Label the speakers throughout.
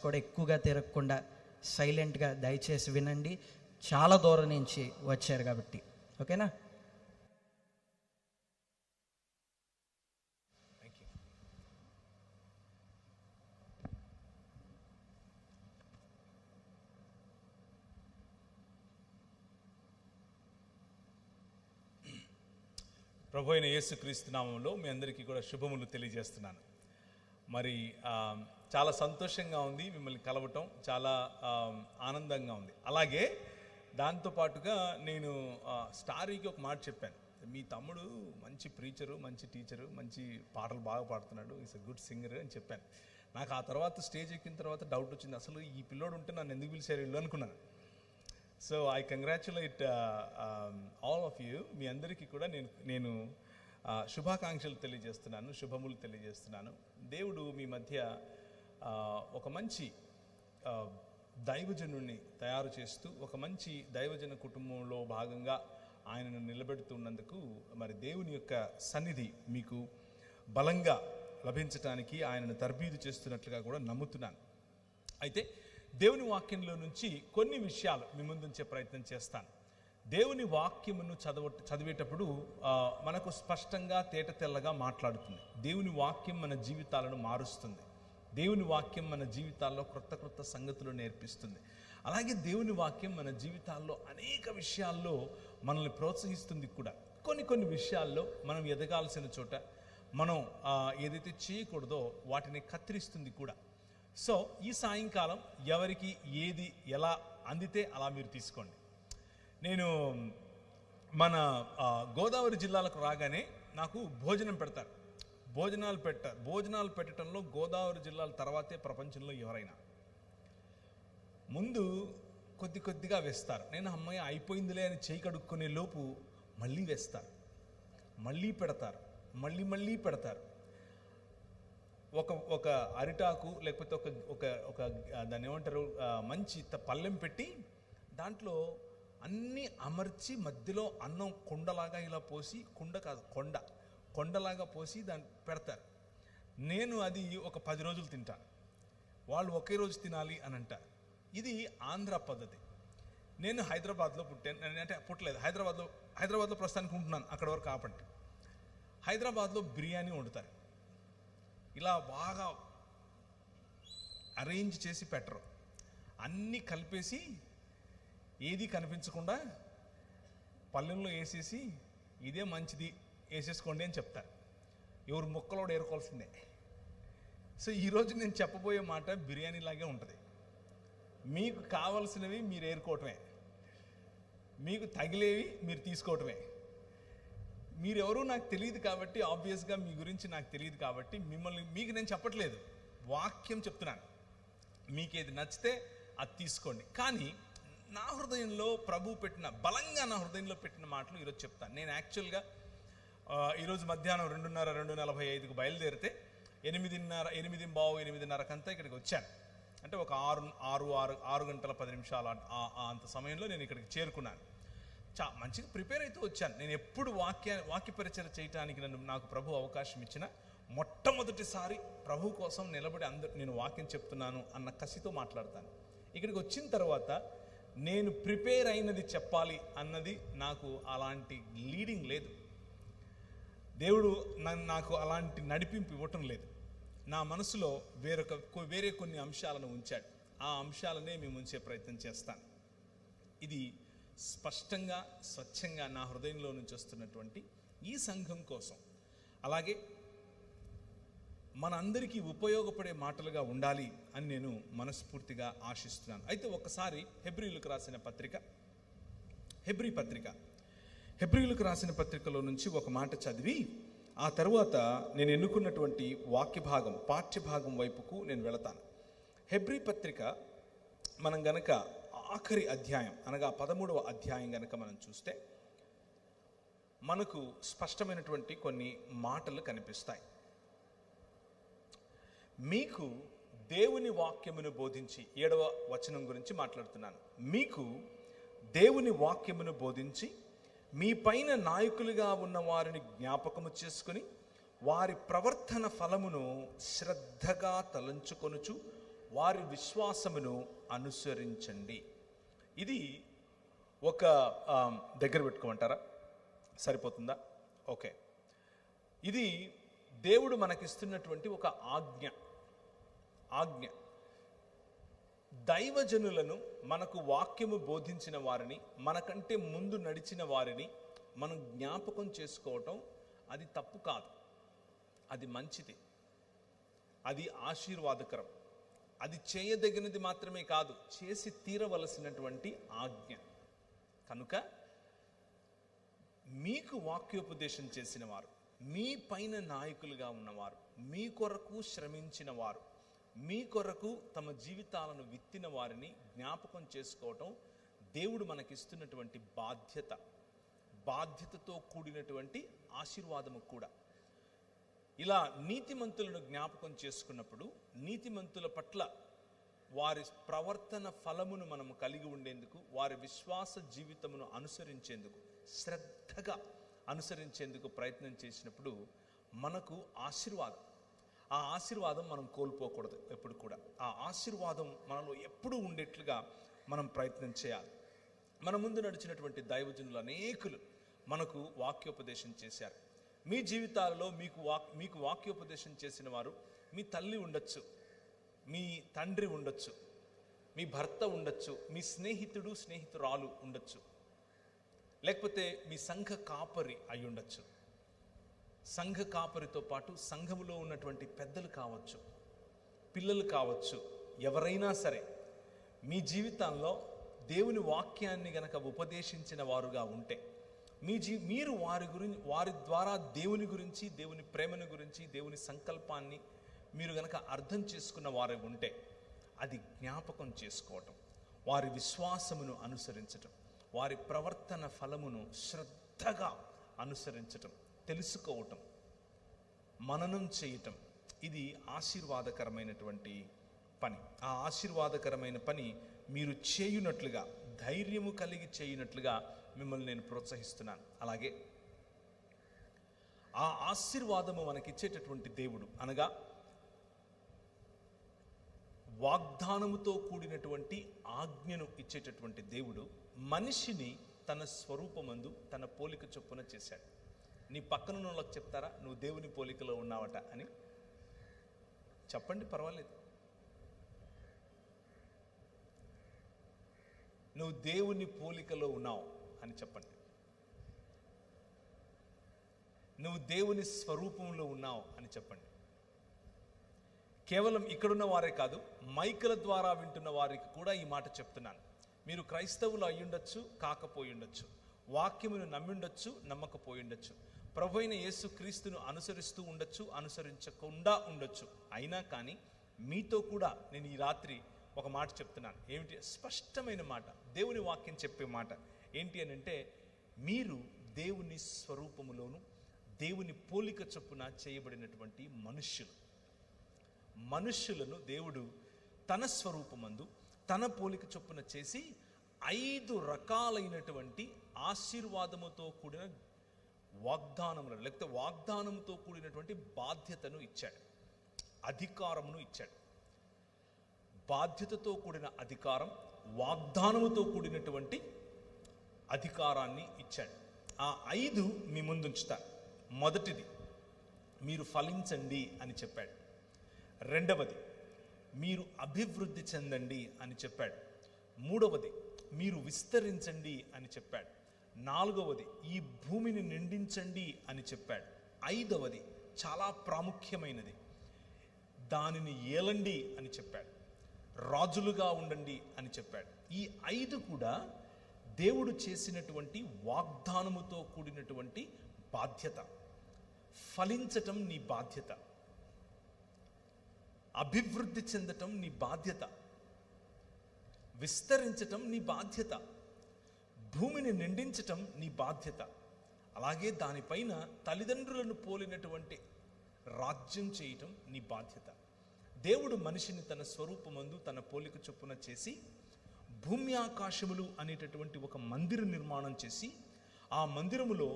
Speaker 1: కూడా ఎక్కువగా తిరగకుండా సైలెంట్గా దయచేసి వినండి. చాలా దూరం నుంచి వచ్చారు కాబట్టి, ఓకేనా?
Speaker 2: ప్రభు అయిన యేసుక్రీస్తు నామంలో మీ అందరికీ కూడా శుభములు తెలియజేస్తున్నాను. మరి చాలా సంతోషంగా ఉంది మిమ్మల్ని కలవటం, చాలా ఆనందంగా ఉంది. అలాగే దాంతోపాటుగా నేను స్టారీకి ఒక మాట చెప్పాను, మీ తమ్ముడు మంచి ప్రీచరు, మంచి టీచరు, మంచి పాటలు బాగా పాడుతున్నాడు, ఈస్ ఎ గుడ్ సింగర్ అని చెప్పాను. నాకు ఆ తర్వాత స్టేజ్ ఎక్కిన తర్వాత డౌట్ వచ్చింది, అసలు ఈ పిల్లోడు ఉంటే నన్ను ఎందుకు పిలిచారు వీళ్ళు అనుకున్నాను. So I congratulate all of you. మీ అందరికీ కూడా నేను శుభాకాంక్షలు తెలియజేస్తున్నాను, శుభములు తెలియజేస్తున్నాను. దేవుడు మీ మధ్య ఒక మంచి దైవజనుడిని తయారు చేస్తూ, ఒక మంచి దైవజన కుటుంబంలో భాగంగా ఆయనను నిలబెడుతున్నందుకు మరి దేవుని యొక్క సన్నిధి మీకు బలంగా లభించటానికి ఆయనను తర్బీదు చేస్తున్నట్లుగా కూడా నమ్ముతున్నాను. అయితే దేవుని వాక్యంలో నుంచి కొన్ని విషయాలు మీ ముందుంచే ప్రయత్నం చేస్తాను. దేవుని వాక్యమును చదివేటప్పుడు మనకు స్పష్టంగా తేట తెల్లగా మాట్లాడుతుంది. దేవుని వాక్యం మన జీవితాలను మారుస్తుంది. దేవుని వాక్యం మన జీవితాల్లో క్రొత్త సంగతులు నేర్పిస్తుంది. అలాగే దేవుని వాక్యం మన జీవితాల్లో అనేక విషయాల్లో మనల్ని ప్రోత్సహిస్తుంది కూడా. కొన్ని విషయాల్లో మనం ఎదగాల్సిన చోట మనం ఏదైతే చేయకూడదో వాటిని కత్తిరిస్తుంది కూడా. సో ఈ సాయంకాలం ఎవరికి ఏది ఎలా అందితే అలా మీరు తీసుకోండి. నేను మన గోదావరి జిల్లాలకు రాగానే నాకు భోజనం పెడతారు. భోజనాలు పెట్టడంలో గోదావరి జిల్లాల తర్వాతే ప్రపంచంలో ఎవరైనా. ముందు కొద్దిగా వేస్తారు. నేను అమ్మాయి అయిపోయిందిలే అని చేయి కడుక్కునే లోపు మళ్ళీ వేస్తారు, మళ్ళీ పెడతారు, మళ్ళీ పెడతారు. ఒక అరిటాకు లేకపోతే ఒక దాన్ని ఏమంటారు, మంచి పళ్ళెం పెట్టి దాంట్లో అన్నీ అమర్చి మధ్యలో అన్నం కుండలాగా ఇలా పోసి, కుండ కాదు కొండలాగా పోసి దాన్ని పెడతారు. నేను అది ఒక 10 రోజులు తింటాను. వాళ్ళు ఒకే రోజు తినాలి అని అంటారు. ఇది ఆంధ్ర పద్ధతి. నేను హైదరాబాద్లో పుట్టాను, అంటే పుట్టలేదు, హైదరాబాద్లో ప్రస్తుతానికి ఉంటున్నాను. అక్కడ వరకు ఆపండి. హైదరాబాద్లో బిర్యానీ వండుతారు. ఇలా బాగా అరేంజ్ చేసి పెట్టరు, అన్నీ కలిపేసి ఏది కనిపించకుండా పల్లెంలో వేసేసి ఇదే మంచిది వేసేసుకోండి అని చెప్తారు. ఎవరు ముక్కలోడు ఏరుకోవాల్సిందే. సో ఈరోజు నేను చెప్పబోయే మాట బిర్యానీ లాగే ఉంటుంది. మీకు కావలసినవి మీరు ఏరుకోవటమే, మీకు తగిలేవి మీరు తీసుకోవటమే. మీరెవరూ నాకు తెలియదు కాబట్టి, ఆబ్వియస్గా మీ గురించి నాకు తెలియదు కాబట్టి మీకు నేను చెప్పట్లేదు, వాక్యం చెప్తున్నాను. మీకేది నచ్చితే అది తీసుకోండి. కానీ నా హృదయంలో ప్రభు బలంగా నా హృదయంలో పెట్టిన మాటలు ఈరోజు చెప్తాను. నేను యాక్చువల్గా ఈరోజు మధ్యాహ్నం 2:45కు బయలుదేరితే 8:15-8:30కంతా ఇక్కడికి వచ్చాను. అంటే ఒక 6 గంటల 10 నిమిషాలు అంత సమయంలో నేను ఇక్కడికి చేరుకున్నాను. మంచిగా ప్రిపేర్ అయితే వచ్చాను. నేను ఎప్పుడు వాక్య పరిచయం చేయడానికి నాకు ప్రభు అవకాశం ఇచ్చిన మొట్టమొదటిసారి ప్రభు కోసం నిలబడి నేను వాక్యం చెప్తున్నాను అన్న కసితో మాట్లాడతాను. ఇక్కడికి వచ్చిన తర్వాత నేను ప్రిపేర్ అయినది చెప్పాలి అన్నది నాకు అలాంటి లీడింగ్ లేదు. దేవుడు నాకు అలాంటి నడిపింపు ఇవ్వటం లేదు. నా మనసులో వేరే కొన్ని అంశాలను ఉంచాడు. ఆ అంశాలనే మేము ఉంచే ప్రయత్నం చేస్తాను. ఇది స్పష్టంగా స్వచ్ఛంగా నా హృదయంలో నుంచి వస్తున్నటువంటి ఈ సంఘం కోసం, అలాగే మనందరికీ ఉపయోగపడే మాటలుగా ఉండాలి అని నేను మనస్ఫూర్తిగా ఆశిస్తున్నాను. అయితే ఒకసారి హెబ్రీయులకు రాసిన పత్రికలో నుంచి ఒక మాట చదివి ఆ తర్వాత నేను ఎన్నుకున్నటువంటి పాఠ్యభాగం వైపుకు నేను వెళతాను. హెబ్రీ పత్రిక మనం గనక ఆఖరి అధ్యాయం అనగా 13వ అధ్యాయం గనక మనం చూస్తే మనకు స్పష్టమైనటువంటి కొన్ని మాటలు కనిపిస్తాయి. మీకు దేవుని వాక్యమును బోధించి, 7వ వచనం గురించి మాట్లాడుతున్నాను. మీకు దేవుని వాక్యమును బోధించి మీ పైన నాయకులుగా ఉన్న వారిని జ్ఞాపకము చేసుకుని వారి ప్రవర్తన ఫలమును శ్రద్ధగా తలంచుకొనుచు వారి విశ్వాసమును అనుసరించండి. ఇది ఒక దగ్గర పెట్టుకోమంటారా? సరిపోతుందా? ఓకే. ఇది దేవుడు మనకిస్తున్నటువంటి ఒక ఆజ్ఞ. దైవజనులను, మనకు వాక్యము బోధించిన వారిని, మనకంటే ముందు నడిచిన వారిని మనం జ్ఞాపకం చేసుకోవటం అది తప్పు కాదు, అది మంచిది, అది ఆశీర్వాదకరం, అది చేయదగినది మాత్రమే కాదు, చేసి తీరవలసినటువంటి ఆజ్ఞ. కనుక మీకు వాక్యోపదేశం చేసిన వారు, మీ పైన నాయకులుగా ఉన్నవారు, మీ కొరకు శ్రమించిన వారు, మీ కొరకు తమ జీవితాలను విత్తిన వారిని జ్ఞాపకం చేసుకోవటం దేవుడు మనకిస్తున్నటువంటి బాధ్యతతో కూడినటువంటి ఆశీర్వాదము కూడా. ఇలా నీతిమంతులను జ్ఞాపకం చేసుకున్నప్పుడు నీతిమంతుల పట్ల వారి ప్రవర్తన ఫలమును మనము కలిగి ఉండేందుకు, వారి విశ్వాస జీవితమును అనుసరించేందుకు, శ్రద్ధగా అనుసరించేందుకు ప్రయత్నం చేసినప్పుడు మనకు ఆశీర్వాదం. ఆ ఆశీర్వాదం మనం కోల్పోకూడదు ఎప్పుడు కూడా. ఆ ఆశీర్వాదం మనలో ఎప్పుడూ ఉండేట్లుగా మనం ప్రయత్నం చేయాలి. మన ముందు నడిచినటువంటి దైవజనులు అనేకులు మనకు వాక్యోపదేశం చేశారు. మీ జీవితాలలో మీకు వాక్యోపదేశం చేసిన వారు మీ తల్లి ఉండొచ్చు, మీ తండ్రి ఉండొచ్చు, మీ భర్త ఉండొచ్చు, మీ స్నేహితురాలు ఉండొచ్చు, లేకపోతే మీ సంఘ కాపరి అయి ఉండొచ్చు. సంఘ కాపరితో పాటు సంఘములో ఉన్నటువంటి పెద్దలు కావచ్చు, పిల్లలు కావచ్చు, ఎవరైనా సరే మీ జీవితాల్లో దేవుని వాక్యాన్ని గనక ఉపదేశించిన వారుగా ఉంటే, మీరు వారి ద్వారా దేవుని గురించి, దేవుని ప్రేమను గురించి, దేవుని సంకల్పాన్ని మీరు గనక అర్థం చేసుకున్న వారు ఉంటే, అది జ్ఞాపకం చేసుకోవటం, వారి విశ్వాసమును అనుసరించటం, వారి ప్రవర్తన ఫలమును శ్రద్ధగా అనుసరించటం, తెలుసుకోవటం, మననం చేయటం, ఇది ఆశీర్వాదకరమైనటువంటి పని. ఆ ఆశీర్వాదకరమైన పని మీరు చేయునట్లుగా, ధైర్యము కలిగి చేయునట్లుగా మిమ్మల్ని నేను ప్రోత్సహిస్తున్నాను. అలాగే ఆ ఆశీర్వాదము మనకిచ్చేటటువంటి దేవుడు, అనగా వాగ్దానముతో కూడినటువంటి ఆజ్ఞను ఇచ్చేటటువంటి దేవుడు మనిషిని తన స్వరూపమందు, తన పోలిక చొప్పున చేశాడు. నీ పక్కన వాళ్ళకి చెప్తారా నువ్వు దేవుని పోలికలో ఉన్నావట అని? చెప్పండి, పర్వాలేదు. నువ్వు దేవుని పోలికలో ఉన్నావు అని చెప్పండి. నువ్వు దేవుని స్వరూపంలో ఉన్నావు అని చెప్పండి. కేవలం ఇక్కడున్న వారే కాదు, మైకుల ద్వారా వింటున్న వారికి కూడా ఈ మాట చెప్తున్నాను. మీరు క్రైస్తవులు అయ్యుండొచ్చు, కాకపోయి ఉండొచ్చు, వాక్యమును నమ్మిండొచ్చు, నమ్మకపోయిండొచ్చు, ప్రభు అయిన యేసు క్రీస్తును అనుసరిస్తూ ఉండొచ్చు, అనుసరించకుండా ఉండొచ్చు. అయినా కానీ మీతో కూడా నేను ఈ రాత్రి ఒక మాట చెప్తున్నాను. ఏమిటి? స్పష్టమైన మాట, దేవుని వాక్యం చెప్పే మాట. ఏంటి అని అంటే, మీరు దేవుని స్వరూపములోను దేవుని పోలిక చొప్పున చేయబడినటువంటి మనుష్యులను దేవుడు తన స్వరూపమందు తన పోలిక చొప్పున చేసి 5 రకాలైనటువంటి ఆశీర్వాదముతో కూడిన వాగ్దానములను, లేకపోతే వాగ్దానముతో కూడినటువంటి బాధ్యతను ఇచ్చాడు, అధికారమును ఇచ్చాడు. బాధ్యతతో కూడిన అధికారం, వాగ్దానముతో కూడినటువంటి అధికారాన్ని ఇచ్చాడు. ఆ 5 మీ ముందుంచుతా. మొదటిది, మీరు ఫలించండి అని చెప్పాడు. రెండవది, మీరు అభివృద్ధి చెందండి అని చెప్పాడు. మూడవది, మీరు విస్తరించండి అని చెప్పాడు. నాలుగవది, ఈ భూమిని నిండించండి అని చెప్పాడు. ఐదవది చాలా ప్రాముఖ్యమైనది, దానిని ఏలండి అని చెప్పాడు. రాజులుగా ఉండండి అని చెప్పాడు. ఈ 5 కూడా దేవుడు చేసినటువంటి వాగ్దానముతో కూడినటువంటి బాధ్యత. ఫలించటం నీ బాధ్యత, అభివృద్ధి చెందటం నీ బాధ్యత, విస్తరించటం నీ బాధ్యత, భూమిని నిండించటం నీ బాధ్యత. అలాగే దానిపైన తల్లిదండ్రులను పోలినటువంటి రాజ్యం చేయటం నీ బాధ్యత. దేవుడు మనిషిని తన స్వరూపమందు తన పోలిక చొప్పున చేసి భూమి ఆకాశములు అనేటటువంటి ఒక మందిర నిర్మాణం చేసి, ఆ మందిరములో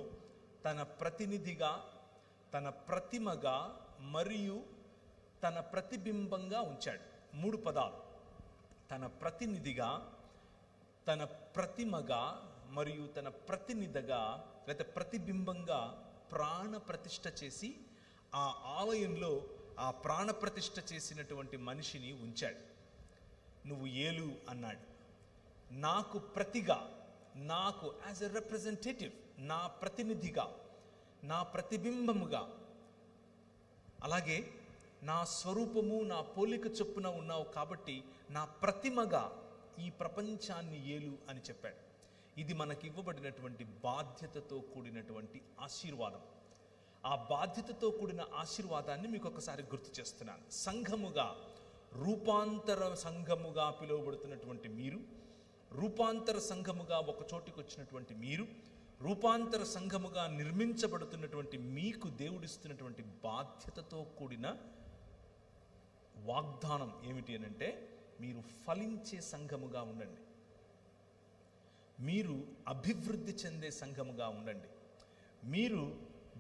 Speaker 2: తన ప్రతినిధిగా, తన ప్రతిమగా మరియు తన ప్రతిబింబంగా ఉంచాడు. 3 పదాలు: తన ప్రతినిధిగా, తన ప్రతిమగా మరియు తన ప్రతినిధిగా లేదా ప్రతిబింబంగా ప్రాణ ప్రతిష్ఠ చేసి ఆ ఆలయంలో ఆ ప్రాణ ప్రతిష్ఠ చేసినటువంటి మనిషిని ఉంచాడు. నువ్వు ఏలు అన్నాడు. నాకు ప్రతిగా, నాకు యాజ్ ఎ రిప్రజెంటేటివ్, నా ప్రతినిధిగా, నా ప్రతిబింబముగా, అలాగే నా స్వరూపము నా పోలిక చొప్పున ఉన్నావు కాబట్టి నా ప్రతిమగా ఈ ప్రపంచాన్ని ఏలు అని చెప్పాడు. ఇది మనకి ఇవ్వబడినటువంటి బాధ్యతతో కూడినటువంటి ఆశీర్వాదం. ఆ బాధ్యతతో కూడిన ఆశీర్వాదాన్ని మీకు ఒకసారి గుర్తు చేస్తున్నాను. సంఘముగా, రూపాంతర సంఘముగా పిలువబడుతున్నటువంటి మీరు, రూపాంతర సంఘముగా ఒక చోటికి వచ్చినటువంటి మీరు, రూపాంతర సంఘముగా నిర్మించబడుతున్నటువంటి మీకు దేవుడిస్తున్నటువంటి బాధ్యతతో కూడిన వాగ్దానం ఏమిటి అనంటే, మీరు ఫలించే సంఘముగా ఉండండి, మీరు అభివృద్ధి చెందే సంఘముగా ఉండండి, మీరు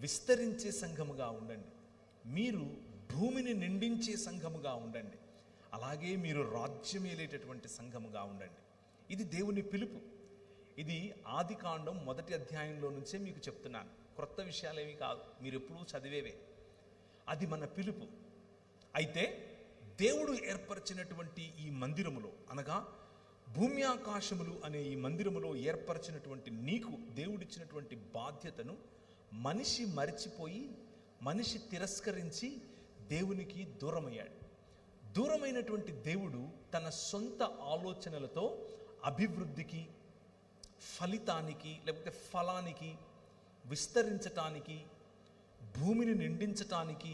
Speaker 2: విస్తరించే సంఘముగా ఉండండి, మీరు భూమిని నిండించే సంఘముగా ఉండండి, అలాగే మీరు రాజ్యమేలేటటువంటి సంఘముగా ఉండండి. ఇది దేవుని పిలుపు. ఇది ఆదికాండం 1వ అధ్యాయంలో నుంచే మీకు చెప్తున్నాను. క్రొత్త విషయాలేవి కాదు, మీరు ఎప్పుడూ చదివేవే. అది మన పిలుపు. అయితే దేవుడు ఏర్పరిచినటువంటి ఈ మందిరములో, అనగా భూమి ఆకాశములు అనే ఈ మందిరములో ఏర్పరిచినటువంటి నీకు దేవుడిచ్చినటువంటి బాధ్యతను మనిషి మరిచిపోయి, మనిషి తిరస్కరించి దేవునికి దూరమయ్యాడు. దూరమైనటువంటి దేవుడు తన సొంత ఆలోచనలతో అభివృద్ధికి, ఫలితానికి, లేకపోతే ఫలానికి, విస్తరించటానికి, భూమిని నిండించటానికి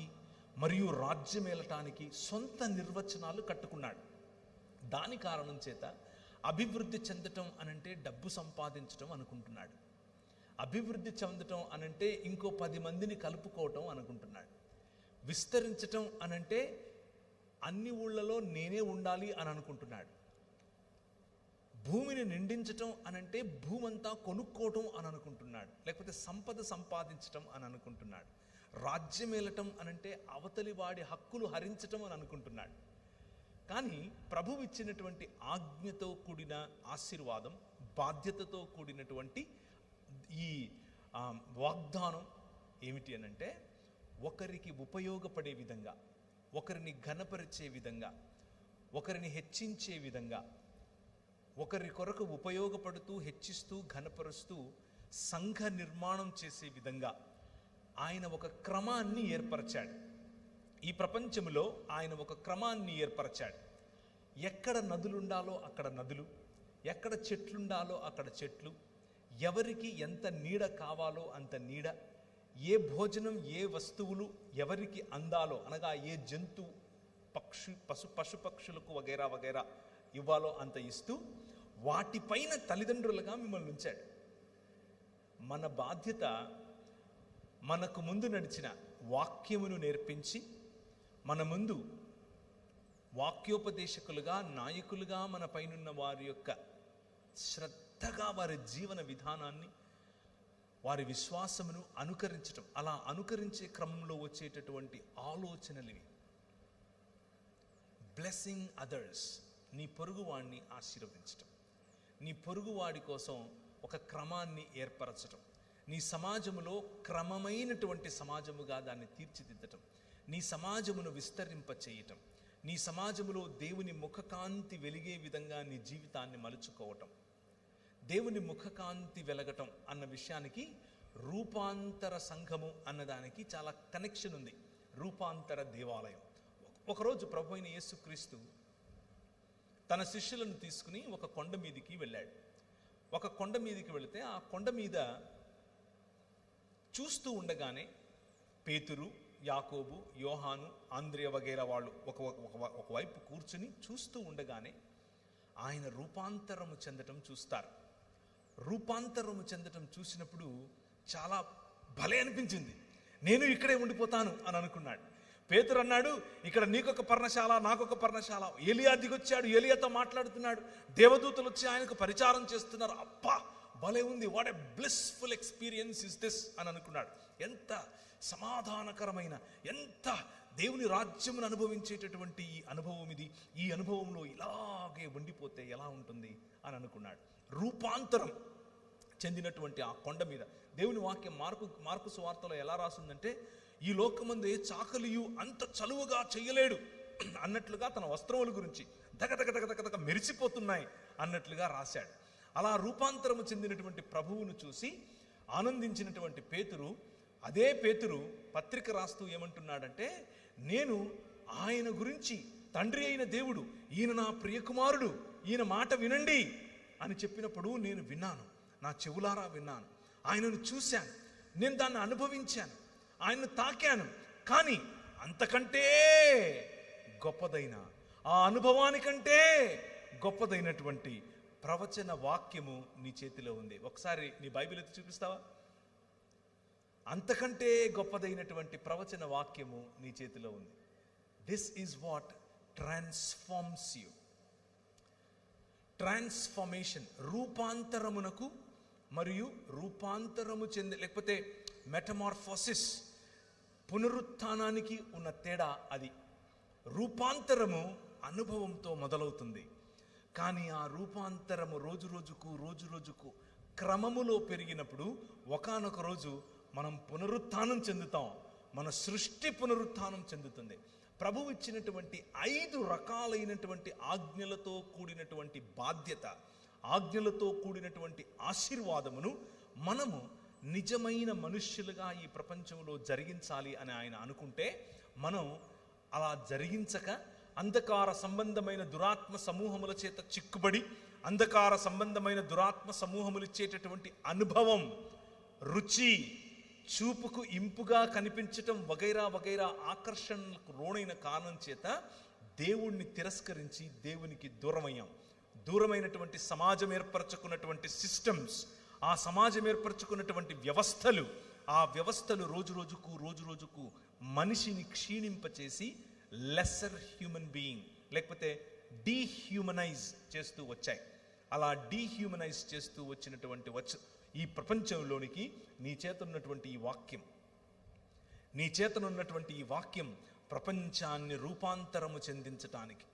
Speaker 2: మరియు రాజ్యమేలటానికి సొంత నిర్వచనాలు కట్టుకున్నాడు. దాని కారణం చేత అభివృద్ధి చెందటం అనంటే డబ్బు సంపాదించటం అనుకుంటున్నాడు. అభివృద్ధి చెందటం అనంటే ఇంకో 10 మందిని కలుపుకోవటం అనుకుంటున్నాడు. విస్తరించటం అనంటే అన్ని ఊళ్ళలో నేనే ఉండాలి అని అనుకుంటున్నాడు. భూమిని నిండించటం అనంటే భూమంతా కొనుక్కోవటం అని అనుకుంటున్నాడు, లేకపోతే సంపద సంపాదించటం అని అనుకుంటున్నాడు. రాజ్యమేలటం అనంటే అవతలి వాడి హక్కులు హరించటం అని అనుకుంటున్నాడు. కానీ ప్రభువు ఇచ్చినటువంటి ఆజ్ఞతో కూడిన ఆశీర్వాదం, బాధ్యతతో కూడినటువంటి ఈ వాగ్దానం ఏమిటి అనంటే, ఒకరికి ఉపయోగపడే విధంగా, ఒకరిని ఘనపరిచే విధంగా, ఒకరిని హెచ్చించే విధంగా, ఒకరి కొరకు ఉపయోగపడుతూ హెచ్చిస్తూ ఘనపరుస్తూ సంఘ నిర్మాణం చేసే విధంగా ఆయన ఒక క్రమాన్ని ఏర్పరచాడు. ఈ ప్రపంచంలో ఆయన ఒక క్రమాన్ని ఏర్పరచాడు. ఎక్కడ నదులుండాలో అక్కడ నదులు, ఎక్కడ చెట్లుండాలో అక్కడ చెట్లు, ఎవరికి ఎంత నీడ కావాలో అంత నీడ, ఏ భోజనం ఏ వస్తువులు ఎవరికి అందాలో, అనగా ఏ జంతు పశుపక్షులకు వగైరా వగైరా ఇవ్వాలో అంత ఇస్తూ వాటిపైన తల్లిదండ్రులుగా మిమ్మల్ని ఉంచాడు. మన బాధ్యత మనకు ముందు నడిచిన వాక్యమును నేర్పించి, మన ముందు వాక్యోపదేశకులుగా, నాయకులుగా మన పైనున్న వారి యొక్క శ్రద్ధగా వారి జీవన విధానాన్ని, వారి విశ్వాసమును అనుకరించటం. అలా అనుకరించే క్రమంలో వచ్చేటటువంటి ఆలోచనలివి. బ్లెస్సింగ్ అదర్స్, నీ పొరుగువాడిని ఆశీర్వదించటం, నీ పొరుగువాడి కోసం ఒక క్రమాన్ని ఏర్పరచటం, నీ సమాజములో క్రమమైనటువంటి సమాజముగా దాన్ని తీర్చిదిద్దటం, నీ సమాజమును విస్తరింప చేయటం, నీ సమాజములో దేవుని ముఖకాంతి వెలిగే విధంగా నీ జీవితాన్ని మలుచుకోవటం. దేవుని ముఖకాంతి వెలగటం అన్న విషయానికి రూపాంతర సంఘము అన్నదానికి చాలా కనెక్షన్ ఉంది. రూపాంతర దేవాలయం. ఒకరోజు ప్రభు అయిన యేసుక్రీస్తు తన శిష్యులను తీసుకుని ఒక కొండ మీదికి వెళ్ళాడు. ఒక కొండ మీదికి వెళితే ఆ కొండ మీద చూస్తూ ఉండగానే పేతురు, యాకోబు, యోహాను, ఆంద్రియ వగైరా వాళ్ళు ఒకవైపు కూర్చుని చూస్తూ ఉండగానే ఆయన రూపాంతరము చెందటం చూస్తారు. రూపాంతరము చెందటం చూసినప్పుడు చాలా భలే అనిపించింది. నేను ఇక్కడే ఉండిపోతాను అని అనుకున్నాడు. పేతురు అన్నాడు, ఇక్కడ నీకొక పర్ణశాల, నాకొక పర్ణశాల. ఏలియా దిగొచ్చాడు, ఏలియాతో మాట్లాడుతున్నాడు, దేవదూతలు వచ్చి ఆయనకు పరిచారం చేస్తున్నారు. అబ్బా భలే ఉంది, what a blissful experience is this అని అనుకున్నాడు. ఎంత సమాధానకరమైన, ఎంత దేవుని రాజ్యమును అనుభవించేటటువంటి ఈ అనుభవం ఇది. ఈ అనుభవంలో ఇలాగే ఉండిపోతే ఎలా ఉంటుంది అని అనుకున్నాడు. రూపాంతరం చెందినటువంటి ఆ కొండ మీద దేవుని వాక్యం మార్కు సువార్తలో ఎలా రాసిందంటే, ఈ లోకమందు ఏ చాకలియు అంత చలువగా చెయ్యలేడు అన్నట్లుగా తన వస్త్రముల గురించి దగదగ మెరిసిపోతున్నాయి అన్నట్లుగా రాశాడు. అలా రూపాంతరము చెందినటువంటి ప్రభువును చూసి ఆనందించినటువంటి పేతురు, అదే పేతురు పత్రిక రాస్తూ ఏమంటున్నాడంటే, నేను ఆయన గురించి తండ్రి అయిన దేవుడు, ఈయన నా ప్రియకుమారుడు, ఈయన మాట వినండి అని చెప్పినప్పుడు నేను విన్నాను, నా చెవులారా విన్నాను, ఆయనను చూశాను, నేను దాన్ని అనుభవించాను, ఆయన్ను తాకాను. కానీ అంతకంటే గొప్పదైన, ఆ అనుభవానికంటే గొప్పదైనటువంటి ప్రవచన వాక్యము నీ చేతిలో ఉంది. ఒకసారి నీ బైబిల్ ఎత్తి చూపిస్తావా? అంతకంటే గొప్పదైనటువంటి ప్రవచన వాక్యము నీ చేతిలో ఉంది. This is what transforms you. Transformation, రూపాంతరమునకు మరియు రూపాంతరము చెంది, లేకపోతే మెటమార్ఫోసిస్, పునరుత్థానానికి ఉన్న తేడా అది. రూపాంతరము అనుభవంతో మొదలవుతుంది, కానీ ఆ రూపాంతరము రోజు రోజుకు క్రమములో పెరిగినప్పుడు ఒకానొక రోజు మనం పునరుత్థానం చెందుతాం. మన సృష్టి పునరుత్థానం చెందుతుంది. ప్రభువు ఇచ్చినటువంటి 5 రకాలైనటువంటి ఆజ్ఞలతో కూడినటువంటి బాధ్యత, ఆజ్ఞలతో కూడినటువంటి ఆశీర్వాదమును మనము నిజమైన మనుష్యులుగా ఈ ప్రపంచంలో జరిగించాలి అని ఆయన అనుకుంటే, మనం అలా జరిగించక అంధకార సంబంధమైన దురాత్మ సమూహముల చేత చిక్కుబడి, అంధకార సంబంధమైన దురాత్మ సమూహములు ఇచ్చేటటువంటి అనుభవం, రుచి, చూపుకు ఇంపుగా కనిపించటం వగైరా వగైరా ఆకర్షణలకు లోనైన కారణం చేత దేవుణ్ణి తిరస్కరించి దేవునికి దూరమయ్యాం. దూరమైనటువంటి సమాజం ఏర్పరచుకున్నటువంటి సిస్టమ్స్, ఆ సమాజం ఏర్పరచుకున్నటువంటి వ్యవస్థలు, ఆ వ్యవస్థలు రోజు రోజుకు మనిషిని క్షీణింపచేసి లెస్సర్ హ్యూమన్ బీయింగ్, లేకపోతే డీహ్యూమనైజ్ చేస్తూ వచ్చాయి. అలా డీహ్యూమనైజ్ చేస్తూ వచ్చినటువంటి ఈ ప్రపంచంలోనికి నీ చేతనున్నటువంటి ఈ వాక్యం ప్రపంచాన్ని రూపాంతరము చెందించటానికి,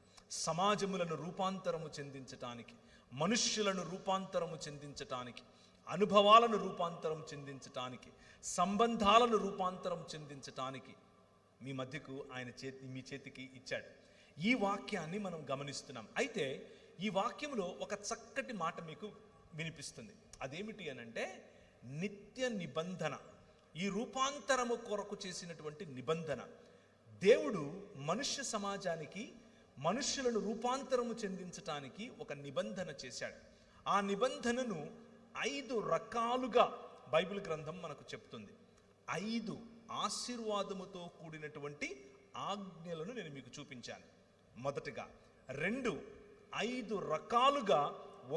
Speaker 2: సమాజములను రూపాంతరము చెందించటానికి, మనుష్యులను రూపాంతరము చెందించటానికి, అనుభవాలను రూపాంతరం చెందించటానికి, సంబంధాలను రూపాంతరం చెందించటానికి మీ చేతికి ఇచ్చాడు. ఈ వాక్యాన్ని మనం గమనిస్తున్నాం. అయితే ఈ వాక్యంలో ఒక చక్కటి మాట మీకు వినిపిస్తుంది. అదేమిటి అనంటే, నిత్య నిబంధన. ఈ రూపాంతరము కొరకు చేసినటువంటి నిబంధన. దేవుడు మనుష్య సమాజానికి, మనుష్యులను రూపాంతరము చెందించటానికి ఒక నిబంధన చేశాడు. ఆ నిబంధనను 5 రకాలుగా బైబిల్ గ్రంథం మనకు చెప్తుంది. 5 ఆశీర్వాదముతో కూడినటువంటి ఆజ్ఞలను నేను మీకు చూపించాను. మొదటగా 2 5 రకాలుగా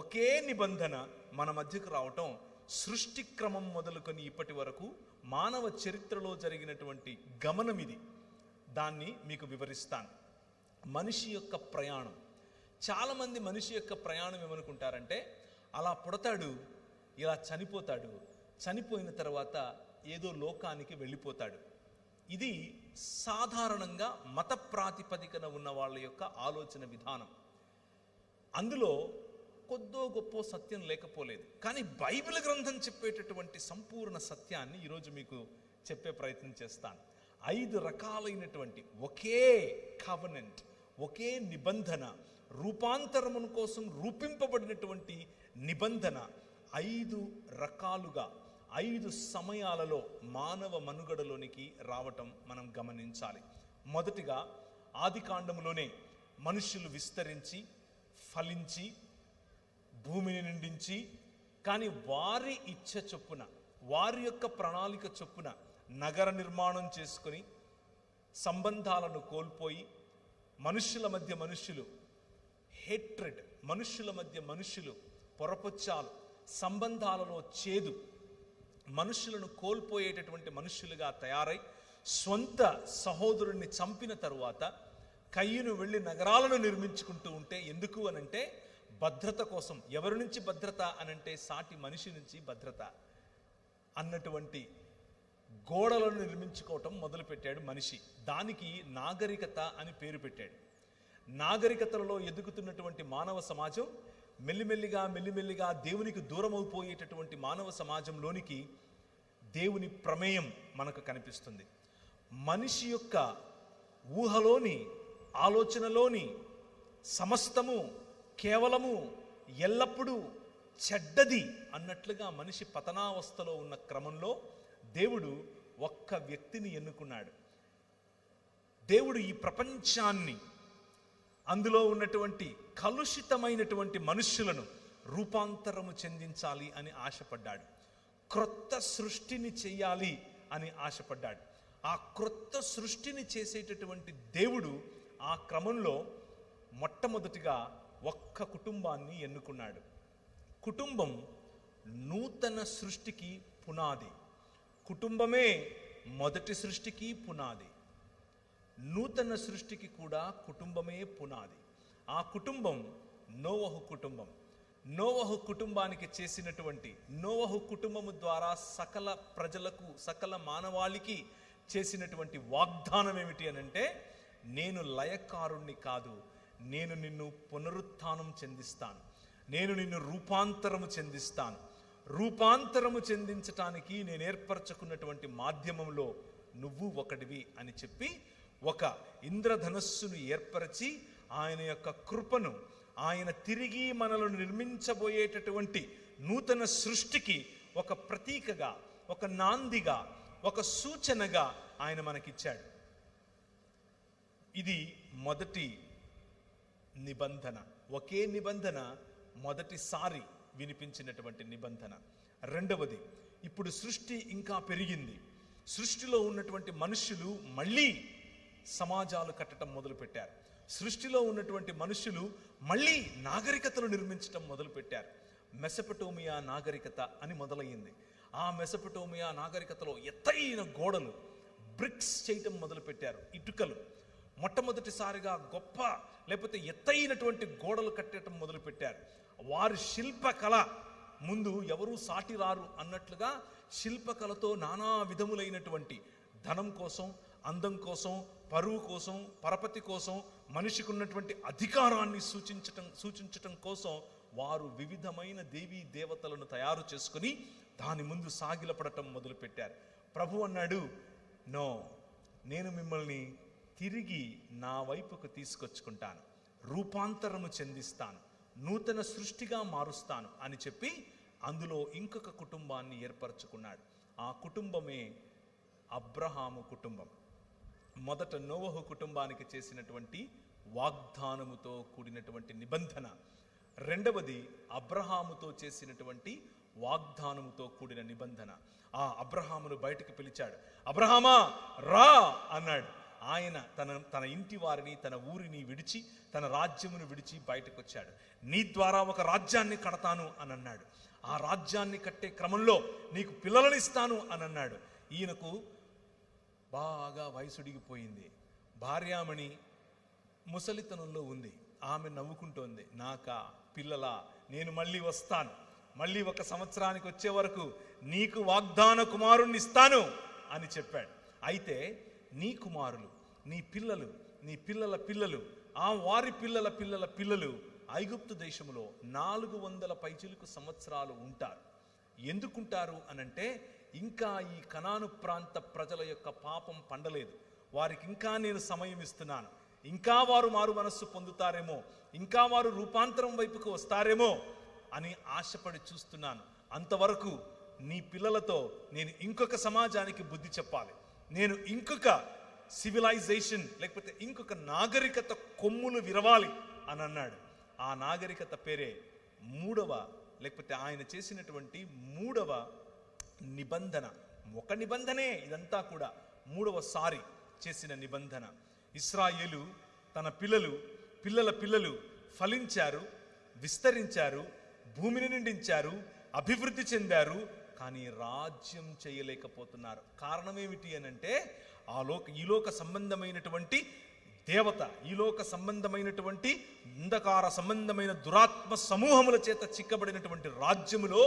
Speaker 2: ఒకే నిబంధన మన మధ్యకు రావటం, సృష్టి క్రమం మొదలుకొని ఇప్పటి వరకు మానవ చరిత్రలో జరిగినటువంటి గమనం ఇది. దాన్ని మీకు వివరిస్తాను. మనిషి యొక్క ప్రయాణం. చాలామంది మనిషి యొక్క ప్రయాణం ఏమనుకుంటారంటే, అలా పుడతాడు, ఇలా చనిపోతాడు, చనిపోయిన తర్వాత ఏదో లోకానికి వెళ్ళిపోతాడు. ఇది సాధారణంగా మత ప్రాతిపదికన ఉన్న వాళ్ళ యొక్క ఆలోచన విధానం. అందులో కొద్దో గొప్ప సత్యం లేకపోలేదు. కానీ బైబిల్ గ్రంథం చెప్పేటటువంటి సంపూర్ణ సత్యాన్ని ఈరోజు మీకు చెప్పే ప్రయత్నం చేస్తాను. 5 రకాలైనటువంటి ఒకే కవెనెంట్, ఒకే నిబంధన, రూపాంతరమును కోసం రూపింపబడినటువంటి నిబంధన 5 రకాలుగా 5 సమయాలలో మానవ మనుగడలోనికి రావటం మనం గమనించాలి. మొదటిగా ఆదికాండములోనే మనుషులు విస్తరించి, ఫలించి, భూమిని నిండించి, కానీ వారి ఇచ్చ చొప్పున, వారి యొక్క ప్రణాళిక చొప్పున నగర నిర్మాణం చేసుకొని సంబంధాలను కోల్పోయి, మనుష్యుల మధ్య మనుష్యులు హేట్రెడ్, మనుష్యుల మధ్య మనుష్యులు పొరపొచ్చాలు, సంబంధాలలో చేదు, మనుష్యులను కోల్పోయేటటువంటి మనుష్యులుగా తయారై స్వంత సహోదరుణ్ణి చంపిన తరువాత కయ్యూను వెళ్ళి నగరాలను నిర్మించుకుంటూ ఉంటే, ఎందుకు అనంటే భద్రత కోసం. ఎవరి నుంచి భద్రత అనంటే సాటి మనిషి నుంచి భద్రత అన్నటువంటి గోడలను నిర్మించుకోవటం మొదలుపెట్టాడు మనిషి. దానికి నాగరికత అని పేరు పెట్టాడు. నాగరికతలలో ఎదుగుతున్నటువంటి మానవ సమాజం మెల్లిమెల్లిగా దేవునికి దూరం అయిపోయేటటువంటి మానవ సమాజంలోనికి దేవుని ప్రమేయం మనకు కనిపిస్తుంది. మనిషి యొక్క ఊహలోని, ఆలోచనలోని సమస్తము కేవలము ఎల్లప్పుడూ చెడ్డది అన్నట్లుగా మనిషి పతనావస్థలో ఉన్న క్రమంలో దేవుడు ఒక్క వ్యక్తిని ఎన్నుకున్నాడు. దేవుడు ఈ ప్రపంచాన్ని, అందులో ఉన్నటువంటి కలుషితమైనటువంటి మనుష్యులను రూపాంతరము చెందించాలి అని ఆశపడ్డాడు. క్రొత్త సృష్టిని చెయ్యాలి అని ఆశపడ్డాడు. ఆ క్రొత్త సృష్టిని చేసేటటువంటి దేవుడు ఆ క్రమంలో మొట్టమొదటిగా ఒక్క కుటుంబాన్ని ఎన్నుకున్నాడు. కుటుంబం నూతన సృష్టికి పునాది. కుటుంబమే మొదటి సృష్టికి పునాది. నూతన సృష్టికి కూడా కుటుంబమే పునాది. ఆ కుటుంబం నోవహు కుటుంబం. నోవహు కుటుంబానికి చేసినటువంటి, నోవహు కుటుంబము ద్వారా సకల ప్రజలకు, సకల మానవాళికి చేసినటువంటి వాగ్దానం ఏమిటి అనంటే, నేను లయకారుణ్ణి కాదు, నేను నిన్ను పునరుత్థానం చెందిస్తాను, నేను నిన్ను రూపాంతరము చెందిస్తాను. రూపాంతరము చెందించటానికి నేను ఏర్పరచుకున్నటువంటి మాధ్యమంలో నువ్వు ఒకటివి అని చెప్పి ఒక ఇంద్రధనస్సును ఏర్పరిచి ఆయన యొక్క కృపను, ఆయన తిరిగి మనలను నిర్మించబోయేటటువంటి నూతన సృష్టికి ఒక ప్రతీకగా, ఒక నాందిగా, ఒక సూచనగా ఆయన మనకిచ్చాడు. ఇది మొదటి నిబంధన. ఒకే నిబంధన, మొదటిసారి వినిపించినటువంటి నిబంధన. రెండవది, ఇప్పుడు సృష్టి ఇంకా పెరిగింది. సృష్టిలో ఉన్నటువంటి మనుష్యులు మళ్ళీ సమాజాలు కట్టడం మొదలుపెట్టారు. సృష్టిలో ఉన్నటువంటి మనుష్యులు మళ్ళీ నాగరికతలు నిర్మించడం మొదలుపెట్టారు. మెసొపొటేమియా నాగరికత అని మొదలయ్యింది. ఆ మెసొపొటేమియా నాగరికతలో ఎత్తైన గోడలు, బ్రిక్స్ చేయటం మొదలుపెట్టారు. ఇటుకలు మొట్టమొదటిసారిగా గొప్ప, లేకపోతే ఎత్తైనటువంటి గోడలు కట్టడం మొదలుపెట్టారు. వారి శిల్పకళ ముందు ఎవరూ సాటి రారు అన్నట్లుగా శిల్పకళతో నానా విధములైనటువంటి ధనం కోసం, అందం కోసం, పరువు కోసం, పరపతి కోసం, మనిషికి ఉన్నటువంటి అధికారాన్ని సూచించటం కోసం వారు వివిధమైన దేవీ దేవతలను తయారు చేసుకుని దాని ముందు సాగిలపడటం మొదలుపెట్టారు. ప్రభు అన్నాడు, నో, నేను మిమ్మల్ని తిరిగి నా వైపుకు తీసుకొచ్చుకుంటాను, రూపాంతరము చెందిస్తాను, నూతన సృష్టిగా మారుస్తాను అని చెప్పి అందులో ఇంకొక కుటుంబాన్ని ఏర్పరచుకున్నాడు. ఆ కుటుంబమే అబ్రహాము కుటుంబం. మొదట నోవహు కుటుంబానికి చేసినటువంటి వాగ్దానముతో కూడినటువంటి నిబంధన. రెండవది అబ్రహాముతో చేసినటువంటి వాగ్దానముతో కూడిన నిబంధన. ఆ అబ్రహామును బయటకు పిలిచాడు. అబ్రహామా రా అన్నాడు. ఆయన తన ఇంటి వారిని, తన ఊరిని విడిచి, తన రాజ్యమును విడిచి బయటకు వచ్చాడు. నీ ద్వారా ఒక రాజ్యాన్ని కడతాను అని అన్నాడు. ఆ రాజ్యాన్ని కట్టే క్రమంలో నీకు పిల్లలను ఇస్తాను అని అన్నాడు. ఈయనకు బాగా వయసుడిగిపోయింది. భార్యామణి ముసలితనంలో ఉంది. ఆమె నవ్వుకుంటోంది, నాకా పిల్లలా, నేను మళ్ళీ వస్తాను, మళ్ళీ 1 సంవత్సరానికి వచ్చే వరకు నీకు వాగ్దాన కుమారుణ్ణి ఇస్తాను అని చెప్పాడు. అయితే నీ కుమారులు, నీ పిల్లలు, నీ పిల్లల పిల్లలు, ఆ వారి పిల్లల పిల్లల పిల్లలు ఐగుప్తు దేశంలో 400 పైచిలుకు సంవత్సరాలు ఉంటారు. ఎందుకుంటారు అనంటే, ఇంకా ఈ కనాను ప్రాంత ప్రజల యొక్క పాపం పండలేదు, వారికి ఇంకా నేను సమయం ఇస్తున్నాను, ఇంకా వారు మారు మనస్సు పొందుతారేమో, ఇంకా వారు రూపాంతరం వైపుకు వస్తారేమో అని ఆశపడి చూస్తున్నాను. అంతవరకు నీ పిల్లలతో నేను ఇంకొక సమాజానికి బుద్ధి చెప్పాలి, నేను ఇంకొక సివిలైజేషన్, లేకపోతే ఇంకొక నాగరికత కొమ్ములు విరవాలి అని అన్నాడు. ఆ నాగరికత పేరే మూడవ, లేకపోతే ఆయన చేసినటువంటి 3వ నిబంధన. ఒక నిబంధనే ఇదంతా కూడా, 3వసారి చేసిన నిబంధన. ఇశ్రాయేలు తన పిల్లల పిల్లలు ఫలించారు, విస్తరించారు, భూమిని నిండించారు, అభివృద్ధి చెందారు, కానీ రాజ్యం చేయలేకపోతున్నారు. కారణం ఏమిటి అనంటే, ఈలోక సంబంధమైనటువంటి దేవత, ఈలోక సంబంధమైనటువంటి అంధకార సంబంధమైన దురాత్మ సమూహముల చేత చిక్కబడినటువంటి రాజ్యములో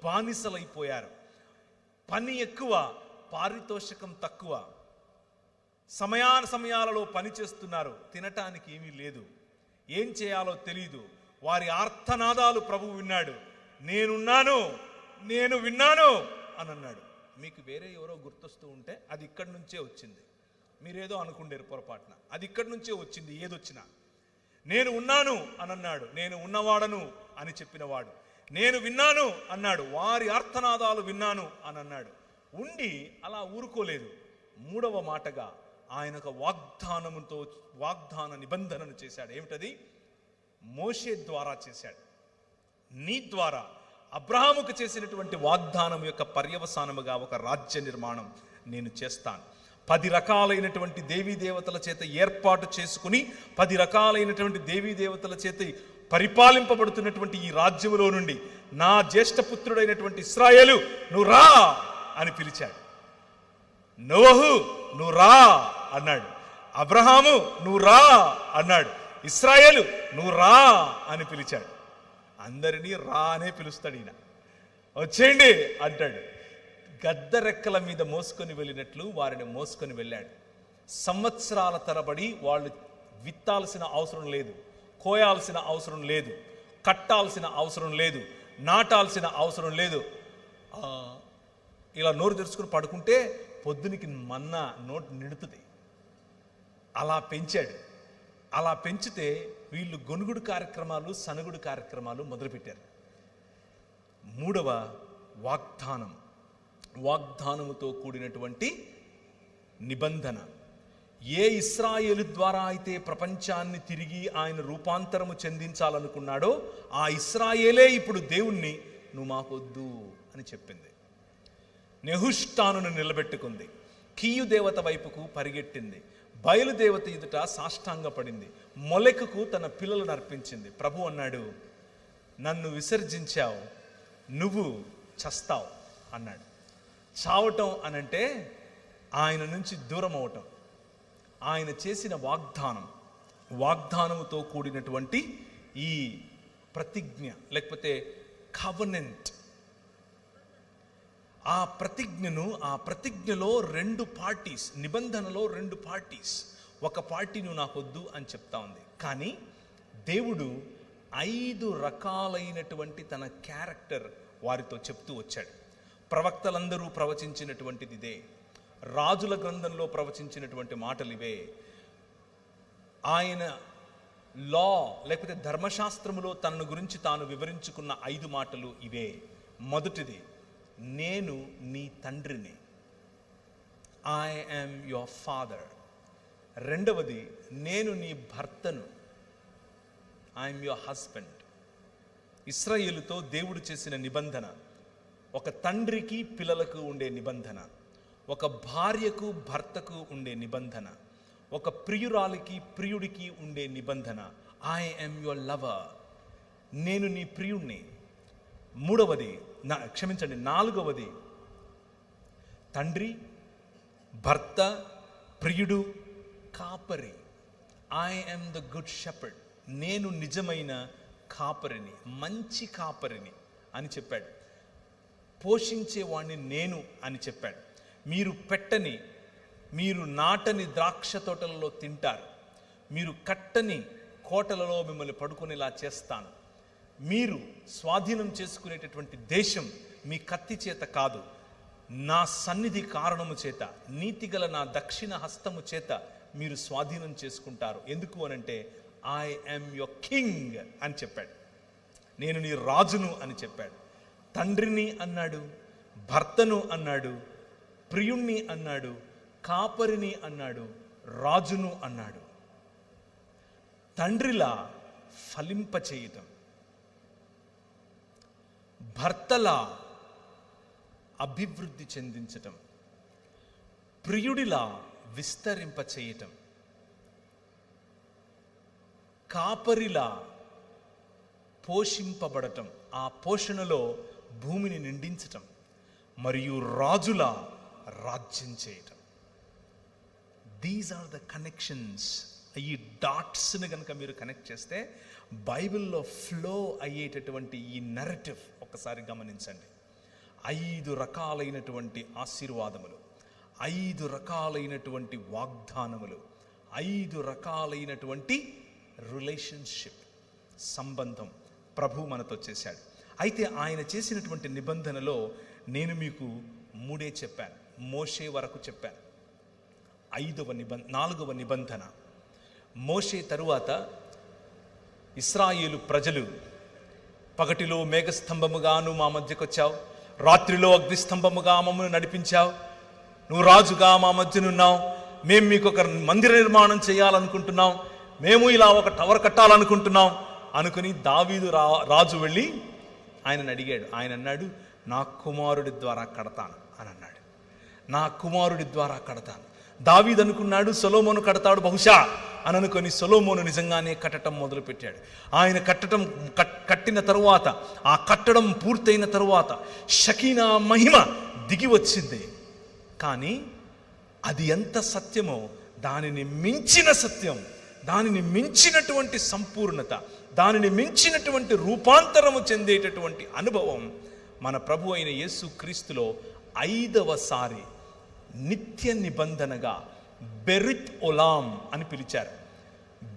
Speaker 2: బానిసలైపోయారు. పని ఎక్కువ, పారితోషికం తక్కువ, సమయాలలో పని చేస్తున్నారు, తినటానికి ఏమీ లేదు, ఏం చేయాలో తెలియదు. వారి ఆర్తనాదాలు ప్రభువు విన్నాడు. నేనున్నాను, నేను విన్నాను అని అన్నాడు. మీకు వేరే ఎవరో గుర్తొస్తూ ఉంటే అది ఇక్కడి నుంచే వచ్చింది. మీరేదో అనుకుండేరు పొరపాటున, అది ఇక్కడి నుంచే వచ్చింది. ఏదొచ్చినా నేను ఉన్నాను అని అన్నాడు. నేను ఉన్నవాడను అని చెప్పినవాడు. నేను విన్నాను అన్నాడు. వారి ఆర్తనాదాలు విన్నాను అని అన్నాడు. ఉండి అలా ఊరుకోలేదు. మూడవ మాటగా ఆయన ఒక వాగ్దాన నిబంధనను చేశాడు. ఏమిటది? మోషే ద్వారా చేశాడు. నీ ద్వారా అబ్రహాముకు చేసినటువంటి వాగ్దానం యొక్క పర్యవసానముగా ఒక రాజ్య నిర్మాణం నేను చేస్తాను. 10 రకాలైనటువంటి దేవీ దేవతల చేత ఏర్పాటు చేసుకుని 10 రకాలైనటువంటి దేవీ దేవతల చేత పరిపాలింపబడుతున్నటువంటి ఈ రాజ్యములో నుండి నా జ్యేష్ఠపుత్రుడైనటువంటి ఇశ్రాయేలు నువ్వు రా అని పిలిచాడు. నోవహు నువ్వు రా అన్నాడు. అబ్రహాము నువ్వు రా అన్నాడు. ఇశ్రాయేలు నువ్వు రా అని పిలిచాడు. అందరినీ రా అనే పిలుస్తాడు ఈయన. వచ్చేయండి అంటాడు. గద్ద రెక్కల మీద మోసుకొని వెళ్ళినట్లు వారిని మోసుకొని వెళ్ళాడు. సంవత్సరాల తరబడి వాళ్ళు విత్తాల్సిన అవసరం లేదు, కోయాల్సిన అవసరం లేదు, కట్టాల్సిన అవసరం లేదు, నాటాల్సిన అవసరం లేదు. ఇలా నోరు తెరుచుకుని పడుకుంటే పొద్దునికి మన్నా నోటు నిడుతుంది. అలా పెంచాడు. అలా పెంచితే వీళ్ళు గొనుగుడు కార్యక్రమాలు, సనుగుడు కార్యక్రమాలు మొదలుపెట్టారు. మూడవ వాగ్దానముతో కూడినటువంటి నిబంధన. ఏ ఇశ్రాయేలు ద్వారా అయితే ప్రపంచాన్ని తిరిగి ఆయన రూపాంతరము చెందించాలనుకున్నాడో ఆ ఇశ్రాయేలే ఇప్పుడు దేవుణ్ణి నువ్వు మాకొద్దు అని చెప్పింది. నెహుష్టానును నిలబెట్టుకుంది. కీయు దేవత వైపుకు పరిగెట్టింది. బయలుదేవత ఎదుట సాష్టాంగపడింది. మొలెకుకు తన పిల్లలను అర్పించింది. ప్రభు అన్నాడు, నన్ను విసర్జించావు, నువ్వు చస్తావు అన్నాడు. చావటం అనంటే ఆయన నుంచి దూరం అవటం. ఆయన చేసిన వాగ్దానముతో కూడినటువంటి ఈ ప్రతిజ్ఞ లేకపోతే కవెనెంట్, ఆ ప్రతిజ్ఞలో 2 పార్టీస్, నిబంధనలో 2 పార్టీస్. ఒక పార్టీ నువ్వు నాకొద్దు అని చెప్తా ఉంది. కానీ దేవుడు 5 రకాలైనటువంటి తన క్యారెక్టర్ వారితో చెప్తూ వచ్చాడు. ప్రవక్తలందరూ ప్రవచించినటువంటిది ఇదే. రాజుల గ్రంథంలో ప్రవచించినటువంటి మాటలు ఇవే. ఆయన లా లేకపోతే ధర్మశాస్త్రములో తనను గురించి తాను వివరించుకున్న 5 మాటలు ఇవే. మొదటిది, నేను నీ తండ్రిని, ఐ యామ్ యువర్ ఫాదర్. రెండవది, నేను నీ భర్తను, ఐఎమ్ యువర్ హస్బెండ్. ఇశ్రాయేలుతో దేవుడు చేసిన నిబంధన, ఒక తండ్రికి పిల్లలకు ఉండే నిబంధన, ఒక భార్యకు భర్తకు ఉండే నిబంధన, ఒక ప్రియురాలికి ప్రియుడికి ఉండే నిబంధన, ఐ యామ్ యువర్ లవర్, నేను నీ ప్రియుణ్ణి. నాలుగవది, తండ్రి, భర్త, ప్రియుడు, కాపరి, I am the good shepherd, నేను నిజమైన కాపరిని, మంచి కాపరిని అని చెప్పాడు. పోషించేవాణ్ణి నేను అని చెప్పాడు. మీరు నాటని ద్రాక్ష తోటలలో తింటారు, మీరు కట్టని కోటలలో మిమ్మల్ని పడుకునేలా చేస్తాను. మీరు స్వాధీనం చేసుకునేటటువంటి దేశం మీ కత్తి చేత కాదు, నా సన్నిధి కారణము చేత, నీతిగల నా దక్షిణ హస్తము చేత మీరు స్వాధీనం చేసుకుంటారు. ఎందుకు అనంటే ఐ యామ్ యువర్ కింగ్ అని చెప్పాడు. నేను నీ రాజును అని చెప్పాడు. తండ్రిని అన్నాడు, భర్తను అన్నాడు, ప్రియుణ్ణి అన్నాడు, కాపరిని అన్నాడు, రాజును అన్నాడు. తండ్రిలా ఫలింపచేయటం, భర్తలా అభివృద్ధి చెందించటం, ప్రియుడిలా విస్తరింపచేయటం, కాపరిలా పోషింపబడటం, ఆ పోషణలో భూమిని నిండించటం, మరియు రాజులా రాజ్యం చేయటం. These are the connections. ఈ డాట్స్ని కనుక మీరు కనెక్ట్ చేస్తే బైబిల్లో ఫ్లో అయ్యేటటువంటి ఈ నరేటివ్ ఒక్కసారి గమనించండి. 5 రకాలైనటువంటి ఆశీర్వాదములు, 5 రకాలైనటువంటి వాగ్దానములు, 5 రకాలైనటువంటి రిలేషన్షిప్, సంబంధం ప్రభు మనతో చేశాడు. అయితే ఆయన చేసినటువంటి నిబంధనలో నేను మీకు 3 చెప్పాను. మోషే వరకు చెప్పాను. 4వ నిబంధన మోషే తరువాత ఇశ్రాయేలు ప్రజలు, పగటిలో మేఘస్తంభముగాను మా మధ్యకు వచ్చావు, రాత్రిలో అగ్నిస్తంభముగా మమ్మల్ని నడిపించావు, నువ్వు రాజుగా మా మధ్యనున్నావు, మేము మీకు ఒక మందిర నిర్మాణం చేయాలనుకుంటున్నాం, మేము ఇలా ఒక టవర్ కట్టాలనుకుంటున్నాం అనుకుని దావీదు రాజు వెళ్ళి ఆయనను అడిగాడు. ఆయన అన్నాడు, నా కుమారుడి ద్వారా కడతాను అని అన్నాడు. నా కుమారుడి ద్వారా కడతాను. దావీదు అనుకున్నాడు సొలొమోను కడతాడు బహుశా అని అనుకొని సొలొమోను నిజంగానే కట్టడం మొదలుపెట్టాడు. ఆయన కట్టిన తరువాత, ఆ కట్టడం పూర్తయిన తరువాత షకీనా మహిమ దిగి వచ్చింది. కానీ అది ఎంత సత్యమో దానిని మించిన సత్యం, దానిని మించినటువంటి సంపూర్ణత, దానిని మించినటువంటి రూపాంతరము చెందేటటువంటి అనుభవం మన ప్రభు అయిన యేసు క్రీస్తులో 5వ సారి నిత్య నిబంధనగా బెరిత్ ఒలాం అని పిలిచారు.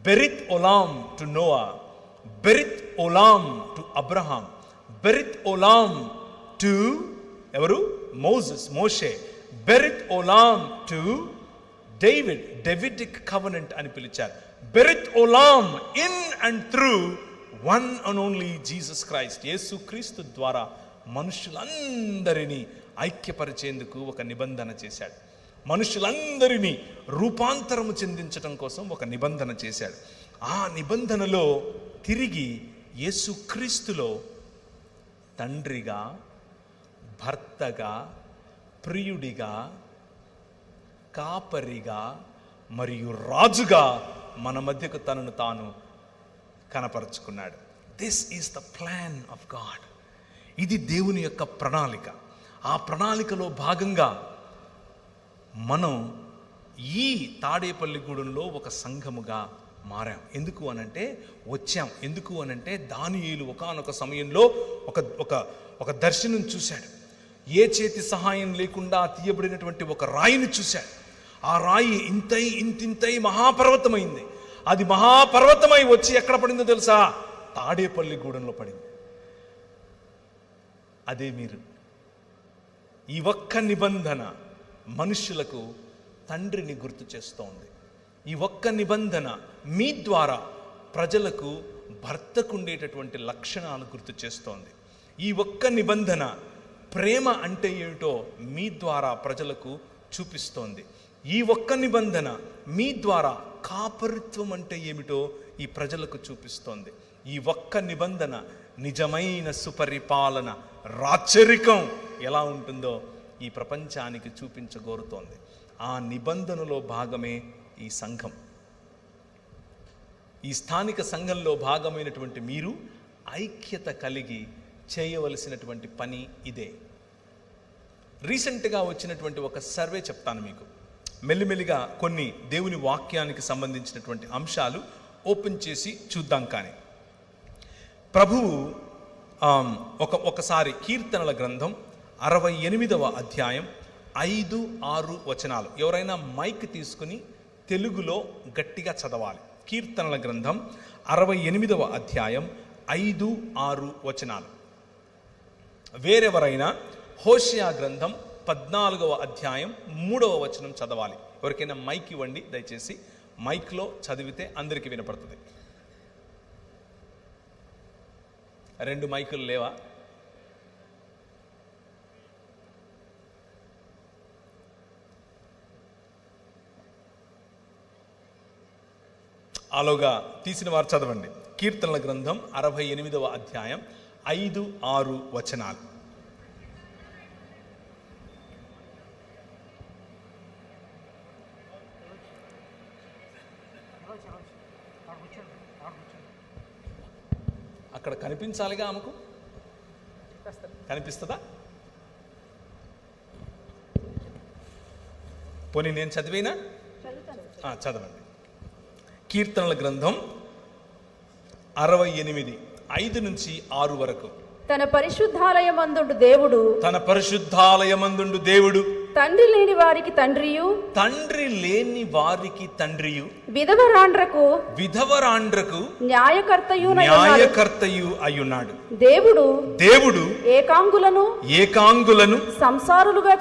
Speaker 2: బెరిత్ ఒలాం టు నోవా, బెరిత్ ఒలాం టు అబ్రహాం, బెరిత్ ఒలాం టు ఎవరు? మోషే, బెరిత్ ఒలాం టు డేవిడిక్ కవెనెంట్ అని పిలిచారు. బెరిత్ ఒలాం in and through one and only Jesus Christ. యేసు క్రీస్తు ద్వారా మనుషులందరినీ ఐక్యపరిచేందుకు ఒక నిబంధన చేశాడు. మనుషులందరినీ రూపాంతరము చెందించడం కోసం ఒక నిబంధన చేశాడు. ఆ నిబంధనలో తిరిగి యేసు క్రీస్తులో తండ్రిగా, భర్తగా, ప్రియుడిగా, కాపరిగా మరియు రాజుగా మన మధ్యకు తనను తాను కనపరుచుకున్నాడు. This is the plan of God. ఇది దేవుని యొక్క ప్రణాళిక. ఆ ప్రణాళికలో భాగంగా మనం ఈ తాడేపల్లిగూడెంలో ఒక సంఘముగా మారాం. ఎందుకు అనంటే దానియేలు ఒకానొక సమయంలో ఒక దర్శనం చూశాడు. ఏ చేతి సహాయం లేకుండా తీయబడినటువంటి ఒక రాయిని చూశాడు. ఆ రాయి ఇంతింతై మహాపర్వతమైంది. అది మహాపర్వతమై వచ్చి ఎక్కడ పడిందో తెలుసా? తాడేపల్లిగూడెంలో పడింది. అదే మీరు. ఈ ఒక్క నిబంధన మనుషులకు తండ్రిని గుర్తు చేస్తోంది. ఈ ఒక్క నిబంధన మీ ద్వారా ప్రజలకు భర్తకు ఉండేటటువంటి లక్షణాలు గుర్తు చేస్తోంది. ఈ ఒక్క నిబంధన ప్రేమ అంటే ఏమిటో మీ ద్వారా ప్రజలకు చూపిస్తోంది. ఈ ఒక్క నిబంధన మీ ద్వారా కాపరిత్వం అంటే ఏమిటో ఈ ప్రజలకు చూపిస్తోంది. ఈ ఒక్క నిబంధన నిజమైన సుపరిపాలన, రాచరికం ఎలా ఉంటుందో ఈ ప్రపంచానికి చూపించగోరుతోంది. ఆ నిబంధనలో భాగమే ఈ సంఘం. ఈ స్థానిక సంఘంలో భాగమైనటువంటి మీరు ఐక్యత కలిగి చేయవలసినటువంటి పని ఇదే. రీసెంట్గా వచ్చినటువంటి ఒక సర్వే చెప్తాను మీకు. మెల్లిమెల్లిగా కొన్ని దేవుని వాక్యానికి సంబంధించినటువంటి అంశాలు ఓపెన్ చేసి చూద్దాం. కానీ ప్రభువు ఒకసారి కీర్తనల గ్రంథం 68వ అధ్యాయం 5-6 వచనాలు, ఎవరైనా మైక్ తీసుకుని తెలుగులో గట్టిగా చదవాలి. కీర్తనల గ్రంథం 68వ అధ్యాయం 5-6 వచనాలు. వేరెవరైనా హోషేయ గ్రంథం 14వ అధ్యాయం 3వ వచనం చదవాలి. ఎవరికైనా మైక్ ఇవ్వండి దయచేసి. మైక్లో చదివితే అందరికీ వినపడుతుంది. 2 మైకులు లేవా? ఆలోగా తీసిన వారు చదవండి. కీర్తనల గ్రంథం 68వ అధ్యాయం 5-6 వచనాలు. అక్కడ కనిపించాలిగా, ఆమెకు కనిపిస్తుందా? పోనీ నేను చదివేనా? చదవండి. కీర్తనల గ్రంథం 68 5-6 వరకు.
Speaker 3: తన పరిశుద్ధాలయమందుండు దేవుడు తండ్రి లేని వారికి తండ్రియు,
Speaker 2: తండ్రి లేని వారికి తండ్రియు,
Speaker 3: విధవరాండ్రకు
Speaker 2: న్యాయకర్తయు అయ్యున్నాడు. దేవుడు ఏకాంగులను
Speaker 3: సంసారులుగా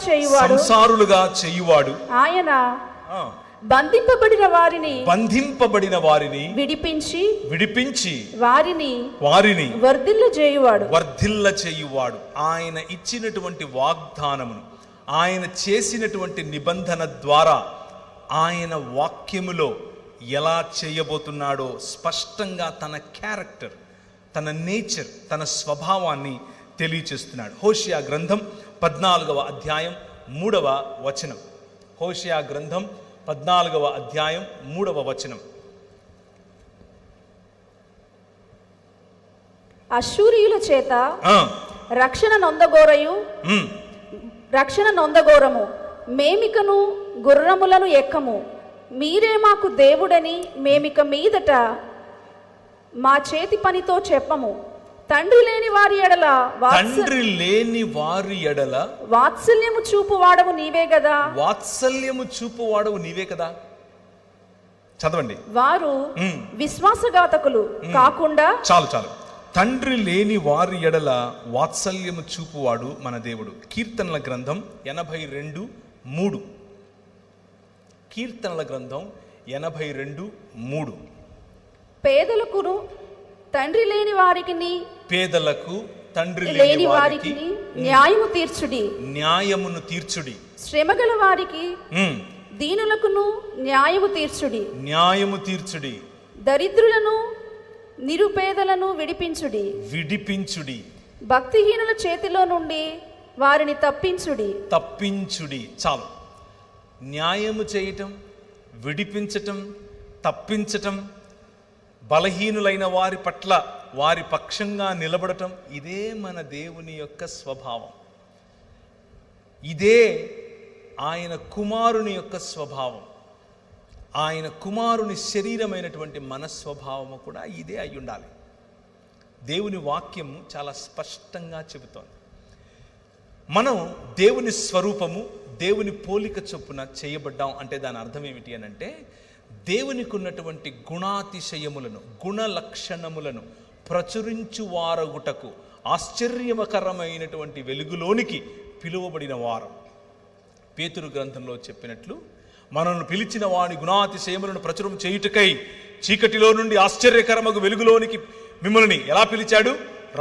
Speaker 2: చేయువాడు.
Speaker 3: ఆయన బంధింపబడిన వారిని
Speaker 2: విడిపించి
Speaker 3: వారిని
Speaker 2: వర్ధిల్ల చేయువాడు. ఆయన ఇచ్చినటువంటి వాగ్దానమును, ఆయన చేసినటువంటి నిబంధన ద్వారా ఆయన వాక్యములో ఎలా చేయబోతున్నాడో స్పష్టంగా తన క్యారెక్టర్, తన నేచర్, తన స్వభావాన్ని తెలియచేస్తున్నాడు. హోషేయ గ్రంథం 14వ అధ్యాయం 3వ వచనం. హోషేయ గ్రంథం 14వ అధ్యాయం 3వ వచనం.
Speaker 3: అశ్షూరీయుల చేత రక్షణ నొందగోరము, మేమికను గుర్రములను ఎక్కము. మీరే మాకు దేవుడని మేమిక మీదట మా చేతి పనితో చెప్పము. తండ్రి లేని వారి ఎడల వాత్సల్యము చూపువాడవు నీవే కదా. చదవండి. వారు విశ్వాసఘాతకులు కాకుండా,
Speaker 2: చాలు తండ్రి లేని వారి ఎడల వాత్సల్యము చూపువాడు మన దేవుడు. కీర్తనల గ్రంథం 82:3. కీర్తనల గ్రంథం 82:3.
Speaker 3: పేదలకు తండ్రి లేని వారికి
Speaker 2: న్యాయమును తీర్చుడి.
Speaker 3: శ్రమగల వారికి దీనులకును న్యాయము తీర్చుడి. దరిద్రులను నిరుపేదలను విడిపించుడి. భక్తిహీనుల చేతిలో నుండి వారిని తప్పించుడి.
Speaker 2: చాలు. న్యాయము చేయటం, విడిపించటం, తప్పించటం, బలహీనులైన వారి పట్ల వారి పక్షంగా నిలబడటం, ఇదే మన దేవుని యొక్క స్వభావం. ఇదే ఆయన కుమారుని యొక్క స్వభావం. ఆయన కుమారుని శరీరమైనటువంటి మన స్వభావము కూడా ఇదే అయి ఉండాలి. దేవుని వాక్యము చాలా స్పష్టంగా చెబుతోంది. మనం దేవుని స్వరూపము, దేవుని పోలిక చొప్పున చేయబడ్డాం అంటే దాని అర్థం ఏమిటి అని అంటే, దేవునికి ఉన్నటువంటి గుణాతిశయములను, గుణ లక్షణములను ప్రచురించువారగుటకు ఆశ్చర్యకరమైనటువంటి వెలుగులోనికి పిలువబడిన వారం. పేతురు గ్రంథంలో చెప్పినట్లు, మనల్ని పిలిచిన వాని గుణాతిశయములను ప్రచురం చేయుటకై చీకటిలో నుండి ఆశ్చర్యకరమగు వెలుగులోనికి మిమ్మల్ని ఎలా పిలిచాడు?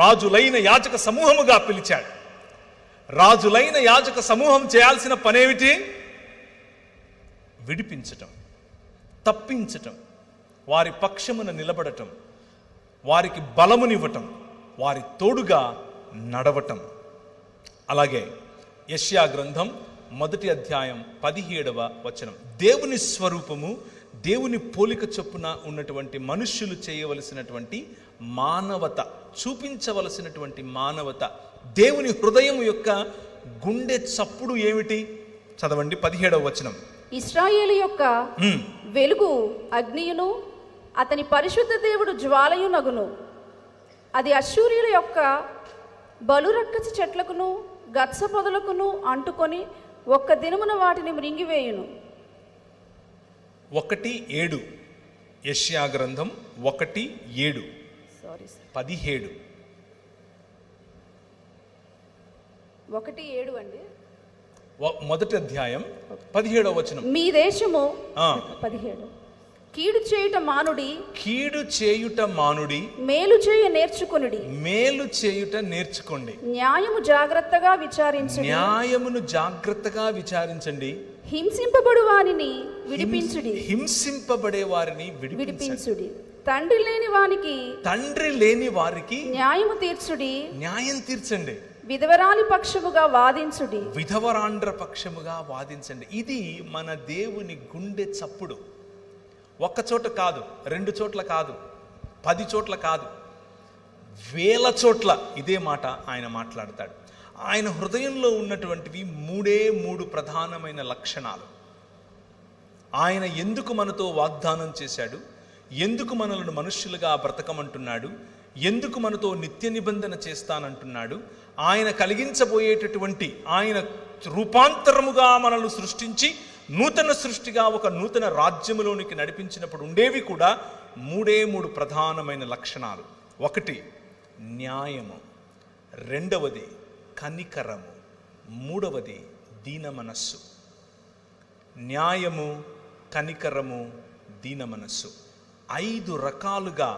Speaker 2: రాజులైన యాజక సమూహముగా పిలిచాడు. రాజులైన యాజక సమూహం చేయాల్సిన పనేమిటి? విడిపించటం, తప్పించటం, వారి పక్షమున నిలబడటం, వారికి బలమునివ్వటం, వారి తోడుగా నడవటం. అలాగే యెషయా గ్రంథం 1వ అధ్యాయం 17వ వచనం. దేవుని స్వరూపము, దేవుని పోలిక చొప్పున ఉన్నటువంటి మనుష్యులు చేయవలసినటువంటి మానవత, చూపించవలసినటువంటి మానవత, దేవుని హృదయం యొక్క గుండె చప్పుడు ఏమిటి? చదవండి 17వ వచనం.
Speaker 3: ఇశ్రాయేలు యొక్క వెలుగు అగ్నియును, అతని పరిశుద్ధ దేవుడు జ్వాలయునగును. అది అశ్షూరీయుల యొక్క బలురక్కసి చెట్లకును గత్స పొదలకును అంటుకొని ఒక్క దినమున వాటిని మృంగివేయును.
Speaker 2: 1:7. యెషయా గ్రంథం 1:7. 17.
Speaker 3: 1:7 అండి.
Speaker 2: 1వ అధ్యాయం 17వ వచనం.
Speaker 3: మీ దేశము 17 కీడు చేయుట మానుడి, మేలు చేయుట నేర్చుకోండి. న్యాయమును జాగ్రత్తగా విచారించండి. హింసింపబడే వారిని విడిపించుడి. తండ్రి లేని వారికి న్యాయం తీర్చండి. విధవరాండ్ర పక్షముగా వాదించండి. ఇది మన దేవుని గుండె చప్పుడు. ఒక్క చోట కాదు, 2 చోట్ల కాదు, 10 చోట్ల కాదు, 1000 చోట్ల ఇదే మాట ఆయన మాట్లాడతాడు. ఆయన హృదయంలో ఉన్నటువంటివి 3 ప్రధానమైన లక్షణాలు. ఆయన ఎందుకు మనతో వాగ్దానం చేశాడు, ఎందుకు మనల్ని మనుష్యులుగా బ్రతకమంటున్నాడు, ఎందుకు మనతో నిత్య నిబంధన చేస్తానంటున్నాడు? ఆయన కలిగించబోయేటటువంటి, ఆయన రూపాంతరముగా మనల్ని సృష్టించి నూతన సృష్టిగా ఒక నూతన రాజ్యములోనికి నడిపించినప్పుడు ఉండేవి కూడా మూడు ప్రధానమైన లక్షణాలు. ఒకటి న్యాయము, రెండవది కనికరము, మూడవది దీన మనస్సు. న్యాయము, కనికరము, దీన మనస్సు. 5 రకాలుగా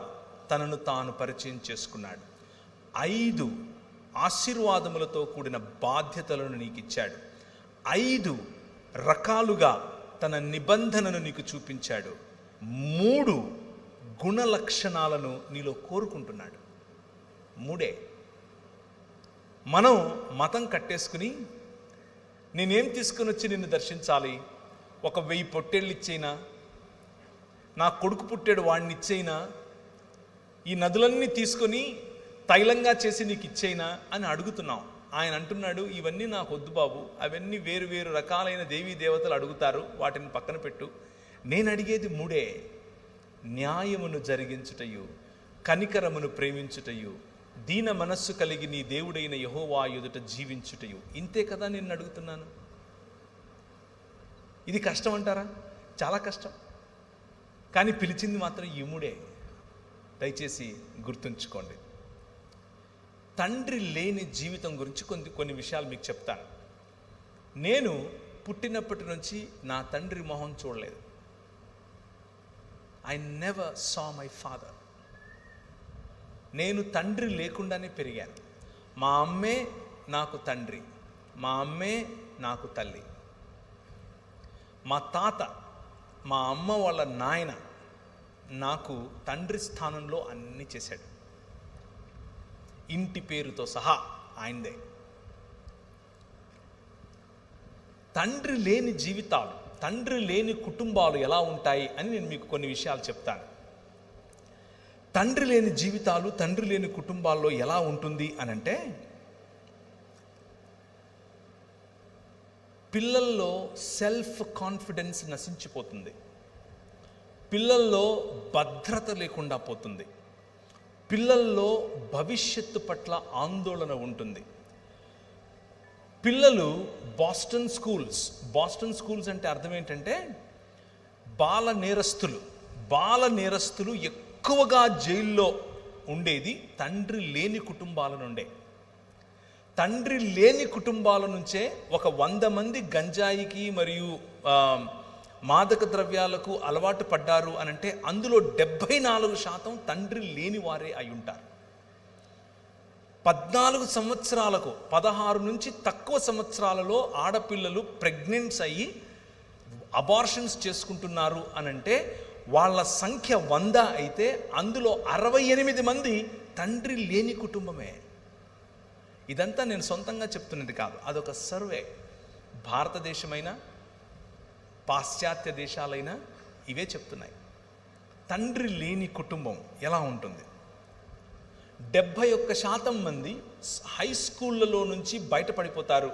Speaker 3: తనను తాను పరిచయం చేసుకున్నాడు. 5 ఆశీర్వాదములతో కూడిన బాధ్యతలను నీకు ఇచ్చాడు. 5 రకాలుగా తన నిబంధనను నీకు చూపించాడు. 3 గుణ లక్షణాలను నీలో కోరుకుంటున్నాడు. 3. మనం మతం కట్టేసుకుని నేనేం తీసుకుని వచ్చి నిన్ను దర్శించాలి, ఒక 1000 పొట్టేళ్ళు ఇచ్చేయినా, నా కొడుకు పుట్టాడు వాడిని ఇచ్చేయినా, ఈ నదులన్నీ తీసుకొని తైలంగా చేసి నీకు ఇచ్చేయినా అని అడుగుతున్నాం. ఆయన అంటున్నాడు, ఇవన్నీ నాకు వద్దు బాబు, అవన్నీ వేరు వేరు రకాలైన దేవీ దేవతలు అడుగుతారు, వాటిని పక్కన పెట్టు. నేను అడిగేది 3. న్యాయమును జరిగించుటయు, కనికరమును ప్రేమించుటయు, దీన మనస్సు కలిగి నీ దేవుడైన యెహోవా ఎదుట జీవించుటయు. ఇంతే కదా నేను అడుగుతున్నాను. ఇది కష్టం అంటారా? చాలా కష్టం. కానీ పిలిచింది మాత్రం ఈ 3. దయచేసి గుర్తుంచుకోండి. తండ్రి లేని జీవితం గురించి కొన్ని విషయాలు మీకు చెప్తాను. నేను పుట్టినప్పటి నుంచి నా తండ్రి మొహం చూడలేదు. I never saw my father. నేను తండ్రి లేకుండానే పెరిగాను. మా అమ్మే నాకు తండ్రి, మా అమ్మే నాకు తల్లి. మా తాత, మా అమ్మ వాళ్ళ నాయన నాకు తండ్రి స్థానంలో అన్నీ చేశాడు. ఇంటి పేరుతో సహా ఆయనదే. తండ్రి లేని జీవితాలు, తండ్రి లేని కుటుంబాలు ఎలా ఉంటాయి అని నేను మీకు కొన్ని విషయాలు చెప్తాను. తండ్రి లేని జీవితాలు, తండ్రి లేని కుటుంబాల్లో ఎలా ఉంటుంది అనంటే, పిల్లల్లో సెల్ఫ్ కాన్ఫిడెన్స్ నశించిపోతుంది. పిల్లల్లో భద్రత లేకుండా పోతుంది. పిల్లల్లో భవిష్యత్తు పట్ల ఆందోళన ఉంటుంది. పిల్లలు బాస్టన్ స్కూల్స్ అంటే అర్థం ఏంటంటే బాల నేరస్తులు ఎక్కువగా జైల్లో ఉండేది తండ్రి లేని కుటుంబాల నుండే. తండ్రి లేని కుటుంబాల నుంచే ఒక 100 మంది గంజాయికి మరియు మాదక ద్రవ్యాలకు అలవాటు పడ్డారు అనంటే అందులో 74% తండ్రి లేని వారే అయి ఉంటారు. 14 సంవత్సరాలకు 16 నుంచి తక్కువ సంవత్సరాలలో ఆడపిల్లలు ప్రెగ్నెంట్స్ అయ్యి అబార్షన్స్ చేసుకుంటున్నారు అనంటే వాళ్ళ సంఖ్య 100 అయితే అందులో 68 మంది తండ్రి లేని కుటుంబమే. ఇదంతా నేను సొంతంగా చెప్తున్నది కాదు, అదొక సర్వే. భారతదేశమైనా పాశ్చాత్య దేశాలైనా ఇవే చెప్తున్నాయి. తండ్రి లేని కుటుంబం ఎలా ఉంటుంది? 71% మంది హై స్కూళ్ళలో నుంచి బయటపడిపోతారు,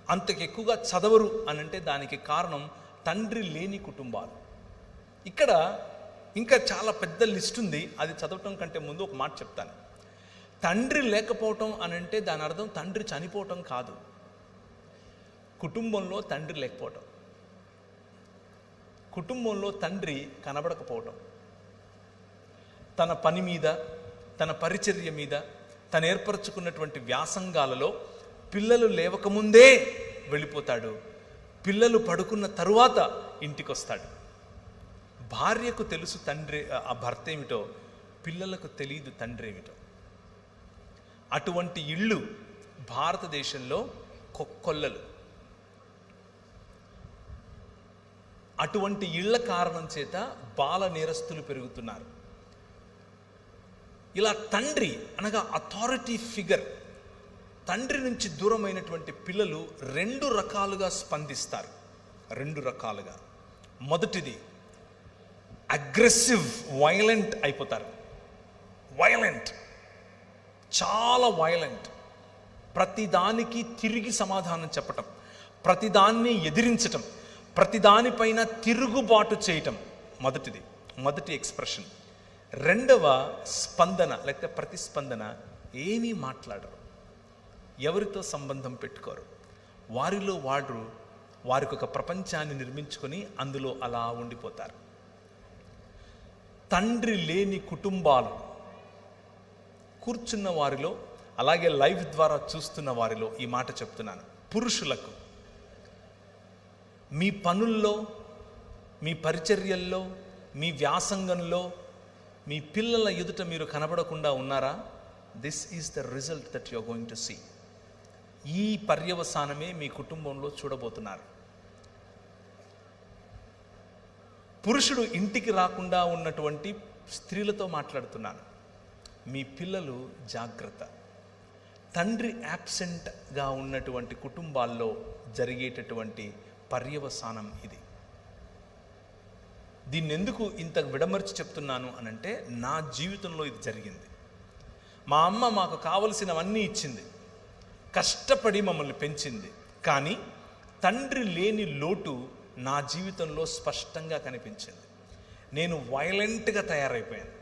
Speaker 3: అంతకెక్కువగా చదవరు అనంటే దానికి కారణం తండ్రి లేని కుటుంబాలు. ఇక్కడ ఇంకా చాలా పెద్ద లిస్ట్ ఉంది, అది చదవటం కంటే ముందు ఒక మాట చెప్తాను. తండ్రి లేకపోవటం అనంటే దాని అర్థం తండ్రి చనిపోవటం కాదు. కుటుంబంలో తండ్రి లేకపోవటం, కుటుంబంలో తండ్రి కనబడకపోవటం, తన పని మీద, తన పరిచర్య మీద, తను ఏర్పరచుకున్నటువంటి వ్యాసంగాలలో పిల్లలు లేవకముందే వెళ్ళిపోతాడు. పిల్లలు పడుకున్న తరువాత ఇంటికి వస్తాడు. భార్యకు తెలుసు తండ్రి ఆ భర్త ఏమిటో, పిల్లలకు తెలియదు తండ్రి ఏమిటో. అటువంటి ఇళ్ళు భారతదేశంలో కొల్లలు. అటువంటి ఇళ్ల కారణం చేత బాల నేరస్తులు పెరుగుతున్నారు. ఇలా తండ్రి అనగా అథారిటీ ఫిగర్, తండ్రి నుంచి దూరమైనటువంటి పిల్లలు 2 రకాలుగా స్పందిస్తారు. 2 రకాలుగా. మొదటిది అగ్రెసివ్, వైలెంట్ అయిపోతారు. వైలెంట్, చాలా వైలెంట్. ప్రతిదానికి తిరిగి సమాధానం చెప్పటం, ప్రతిదాన్ని ఎదిరించటం, ప్రతిదానిపైన తిరుగుబాటు చేయటం మొదటి ఎక్స్ప్రెషన్. రెండవ స్పందన లేకపోతే ప్రతిస్పందన, ఏమీ మాట్లాడరు, ఎవరితో సంబంధం పెట్టుకోరు. వారిలో వారికి ఒక ప్రపంచాన్ని నిర్మించుకొని అందులో అలా ఉండిపోతారు. తండ్రి లేని కుటుంబాలు కూర్చున్న వారిలో, అలాగే లైవ్ ద్వారా చూస్తున్న వారిలో ఈ మాట చెప్తున్నాను. పురుషులకు మీ పనుల్లో, మీ పరిచర్యల్లో, మీ వ్యాసంగంలో, మీ పిల్లల ఎదుట మీరు కనబడకుండా ఉన్నారా? This is the result that you are going to see. ఈ పర్యవసానమే మీ కుటుంబంలో చూడబోతున్నారు. పురుషుడు ఇంటికి రాకుండా ఉన్నటువంటి స్త్రీలతో మాట్లాడుతున్నాను. మీ పిల్లలు జాగ్రత్త. తండ్రి యాబ్సెంట్గా ఉన్నటువంటి కుటుంబాల్లో జరిగేటటువంటి పర్యవసానం ఇది. దీన్ని ఎందుకు ఇంత విడమర్చి చెప్తున్నాను అనంటే, నా జీవితంలో ఇది జరిగింది. మా అమ్మ మాకు కావలసినవన్నీ ఇచ్చింది, కష్టపడి మమ్మల్ని పెంచింది. కానీ తండ్రి లేని లోటు నా జీవితంలో స్పష్టంగా కనిపించింది. నేను వైలెంట్గా తయారైపోయాను.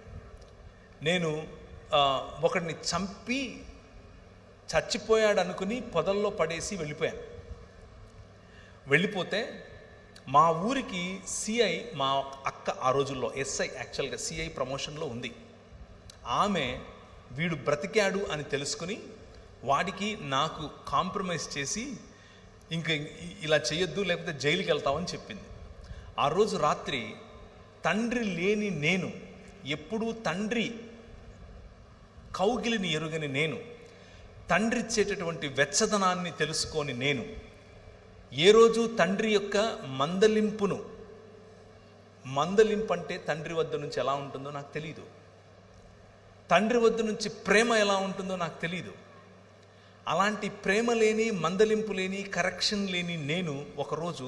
Speaker 3: నేను ఒకడిని చంపి చచ్చిపోయాడు అనుకుని పొదల్లో పడేసి వెళ్ళిపోతే మా ఊరికి సిఐ, మా అక్క ఆ రోజుల్లో ఎస్ఐ, యాక్చువల్గా సిఐ ప్రమోషన్లో ఉంది. ఆమె వీడు బ్రతికాడు అని తెలుసుకుని వాడికి నాకు కాంప్రమైజ్ చేసి ఇంక ఇలా చేయొద్దు లేకపోతే జైలుకి వెళ్తామని చెప్పింది. ఆ రోజు రాత్రి తండ్రి లేని నేను, ఎప్పుడూ తండ్రి కౌగిలిని ఎరుగని నేను, తండ్రి ఇచ్చేటటువంటి వెచ్చదనాన్ని తెలుసుకొని నేను, ఏ రోజు తండ్రి యొక్క మందలింపు అంటే తండ్రి వద్ద నుంచి ఎలా ఉంటుందో నాకు తెలీదు, తండ్రి వద్ద నుంచి ప్రేమ ఎలా ఉంటుందో నాకు తెలీదు. అలాంటి ప్రేమ లేని, మందలింపు లేని, కరెక్షన్ లేని నేను ఒకరోజు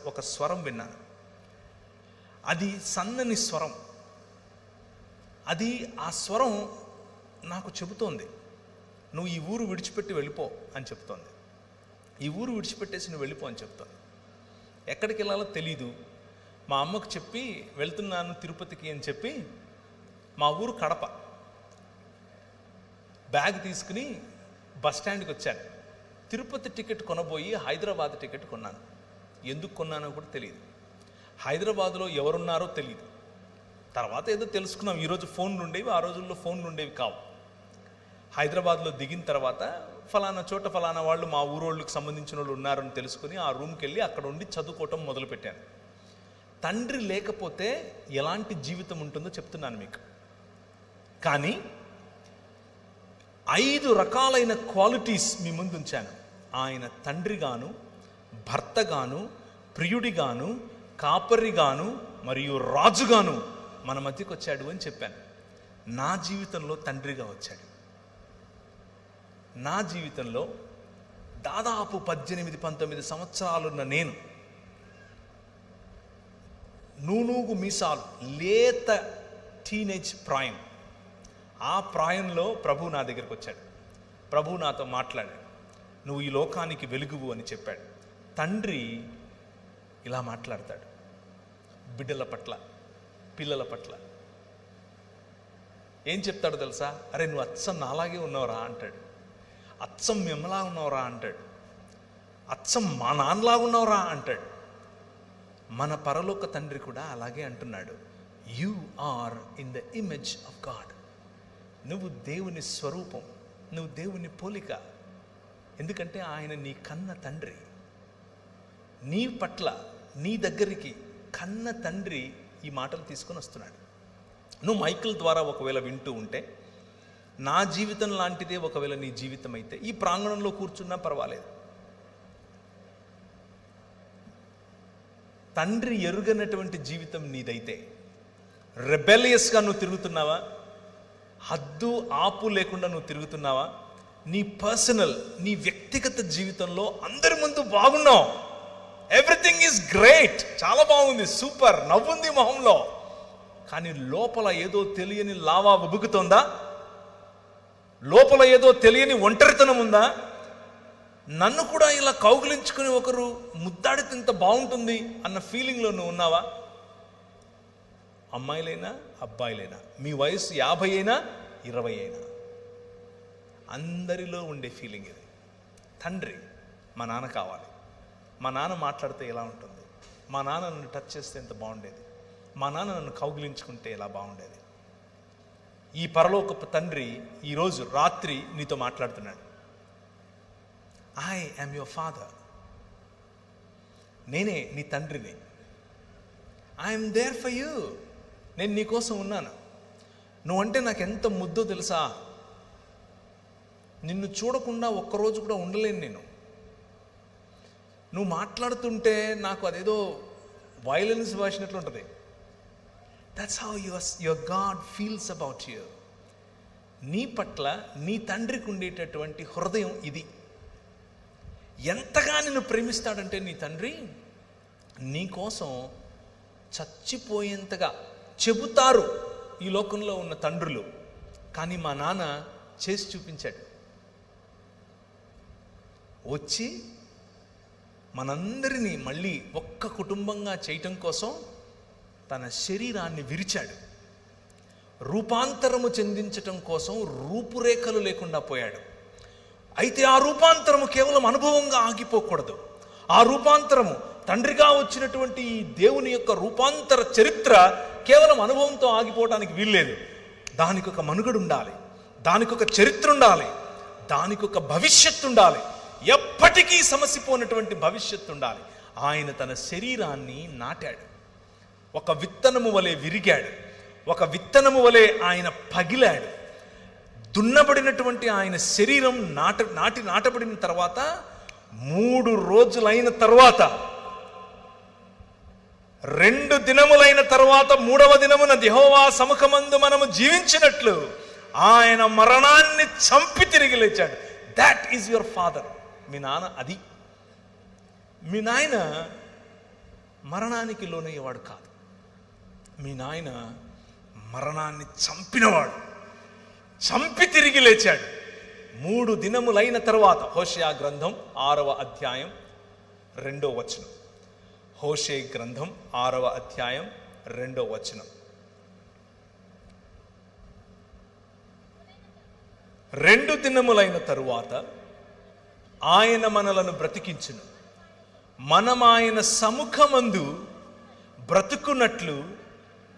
Speaker 3: ఒక స్వరం విన్నాను. అది సన్నని స్వరం. ఆ స్వరం నాకు చెబుతోంది, నువ్వు ఈ ఊరు విడిచిపెట్టి వెళ్ళిపో అని చెప్తోంది. ఈ ఊరు విడిచిపెట్టేసి నువ్వు వెళ్ళిపో అని చెప్తోంది. ఎక్కడికి వెళ్ళాలో తెలీదు. మా అమ్మకు చెప్పి వెళ్తున్నాను తిరుపతికి అని చెప్పి, మా ఊరు కడప, బ్యాగ్ తీసుకుని బస్ స్టాండ్కి వచ్చాను. తిరుపతి టికెట్ కొనబోయి హైదరాబాద్ టికెట్ కొన్నాను. ఎందుకు కొన్నానో కూడా తెలియదు. హైదరాబాద్లో ఎవరున్నారో తెలియదు. తర్వాత ఏదో తెలుసుకున్నాం, ఈరోజు ఫోన్లు ఉండేవి, ఆ రోజుల్లో ఫోన్లు ఉండేవి కావు. హైదరాబాద్లో దిగిన తర్వాత ఫలానా చోట ఫలానా వాళ్ళు మా ఊరోళ్ళకి సంబంధించిన వాళ్ళు ఉన్నారని తెలుసుకుని ఆ రూమ్కి వెళ్ళి అక్కడ ఉండి చదువుకోవటం మొదలుపెట్టాను. తండ్రి లేకపోతే ఎలాంటి జీవితం ఉంటుందో చెప్తున్నాను మీకు. కానీ 5 రకాలైన క్వాలిటీస్ మీ ముందు ఉంచాను. ఆయన తండ్రిగాను, భర్తగాను, ప్రియుడిగాను, కాపరిగాను మరియు రాజుగాను మన మధ్యకు వచ్చాడు అని చెప్పాను. నా జీవితంలో తండ్రిగా వచ్చాడు. నా జీవితంలో దాదాపు 18-19 సంవత్సరాలున్న నేను, నూనూగు మీసాలు, లేత టీనేజ్ ప్రాయం, ఆ ప్రాయంలో ప్రభు నా దగ్గరికి వచ్చాడు. ప్రభు నాతో మాట్లాడాడు. నువ్వు ఈ లోకానికి వెలుగువు అని చెప్పాడు. తండ్రి ఇలా మాట్లాడతాడు బిడ్డల పట్ల, పిల్లల పట్ల. ఏం చెప్తాడో తెలుసా? అరే నువ్వు అచ్చం నాలాగే ఉన్నావురా అంటాడు. అచ్చం మిమ్మలా ఉన్నావురా అంటాడు. అచ్చం మా నాన్నలాగా ఉన్నావురా అంటాడు. మన పరలోక తండ్రి కూడా అలాగే అంటున్నాడు. You are in the image of God. నువ్వు దేవుని స్వరూపం, నువ్వు దేవుని పోలిక. ఎందుకంటే ఆయన నీ కన్న తండ్రి. నీ పట్ల, నీ దగ్గరికి కన్న తండ్రి ఈ మాటలు తీసుకొని వస్తున్నాడు. నువ్వు మైకిల్ ద్వారా ఒకవేళ వింటూ ఉంటే, నా జీవితం లాంటిదే ఒకవేళ నీ జీవితం అయితే, ఈ ప్రాంగణంలో కూర్చున్నా పర్వాలేదు. తండ్రి ఎరుగనటువంటి జీవితం నీదైతే, రెబెలియస్గా నువ్వు తిరుగుతున్నావా? హద్దు ఆపు లేకుండా నువ్వు తిరుగుతున్నావా? నీ పర్సనల్, నీ వ్యక్తిగత జీవితంలో అందరి ముందు బాగున్నావు, ఎవ్రీథింగ్ ఈజ్ గ్రేట్, చాలా బాగుంది, సూపర్, నవ్వుంది మొహంలో. కానీ లోపల ఏదో తెలియని లావా ఉబుకుతోందా? లోపల ఏదో తెలియని ఒంటరితనం ఉందా? నన్ను కూడా ఇలా కౌగిలించుకుని ఒకరు ముద్దాడితే ఇంత బాగుంటుంది అన్న ఫీలింగ్లో నువ్వు ఉన్నావా? అమ్మాయిలైనా అబ్బాయిలైనా, మీ వయసు 50 అయినా 20 అయినా, అందరిలో ఉండే ఫీలింగ్ ఇది. తండ్రి, మా నాన్న కావాలి, మా నాన్న మాట్లాడితే ఎలా ఉంటుంది, మా నాన్న నన్ను టచ్ చేస్తే ఎంత బాగుండేది, మా నాన్న నన్ను కౌగిలించుకుంటే ఎలా బాగుండేది. ఈ పరలోకపు తండ్రి ఈరోజు రాత్రి నీతో మాట్లాడుతున్నాడు. ఐ యామ్ యువర్ ఫాదర్, నేనే నీ తండ్రిని. ఐఎమ్ దేర్ ఫర్ యూ, నేను నీకోసం ఉన్నాను. నువ్వంటే నాకు ఎంత ముద్దో తెలుసా. నిన్ను చూడకుండా ఒక్కరోజు కూడా ఉండలేను నేను. నువ్వు మాట్లాడుతుంటే నాకు అదేదో వైలెన్స్ వేసినట్లు ఉంటుంది. That's how your God feels about you. నీ పట్ల నీ తండ్రికి ఉండేటటువంటి హృదయం ఇది. ఎంతగా నిన్ను ప్రేమిస్తాడంటే నీ తండ్రి, నీ కోసం చచ్చిపోయేంతగా చెబుతారు ఈ లోకంలో ఉన్న తండ్రులు, కానీ మా నాన్న చేసి చూపించాడు. వచ్చి మనందరినీ మళ్ళీ ఒక్క కుటుంబంగా చేయటం కోసం తన శరీరాన్ని విరిచాడు. రూపాంతరము చెందించటం కోసం రూపురేఖలు లేకుండా పోయాడు. అయితే ఆ రూపాంతరము కేవలం అనుభవంగా ఆగిపోకూడదు. ఆ రూపాంతరము తండ్రిగా వచ్చినటువంటి ఈ దేవుని యొక్క రూపాంతర చరిత్ర కేవలం అనుభవంతో ఆగిపోవడానికి వీల్లేదు. దానికి ఒక మనుగడ ఉండాలి, దానికి ఒక చరిత్ర ఉండాలి, దానికి ఒక భవిష్యత్తు ఉండాలి, ఎప్పటికీ సమసిపోయినటువంటి భవిష్యత్తు ఉండాలి. ఆయన తన శరీరాన్ని నాటాడు, ఒక విత్తనము వలె విరిగాడు, ఒక విత్తనము వలె ఆయన పగిలాడు. దున్నబడినటువంటి ఆయన శరీరం నాటబడిన తర్వాత 3 రోజులైన తర్వాత, 2 దినములైన తర్వాత 3వ దినమున యెహోవా సముఖమందు మనము జీవించినట్లు ఆయన మరణాన్ని చంపి తిరిగి లేచాడు. That is your father. మీ నాన్న అది. మీ నాయన మరణానికి లోనయ్యేవాడు కాదు. మీ నాయన మరణాన్ని చంపినవాడు, చంపి తిరిగి లేచాడు 3 దినములైన తర్వాత. హోషేయ గ్రంథం 6వ అధ్యాయం 2వ వచనం. హోషేయ గ్రంథం 6వ అధ్యాయం 2వ వచనం. 2 దినములైన తరువాత ఆయన మనలను బ్రతికించును, మనం ఆయన సముఖమందు బ్రతుకున్నట్లు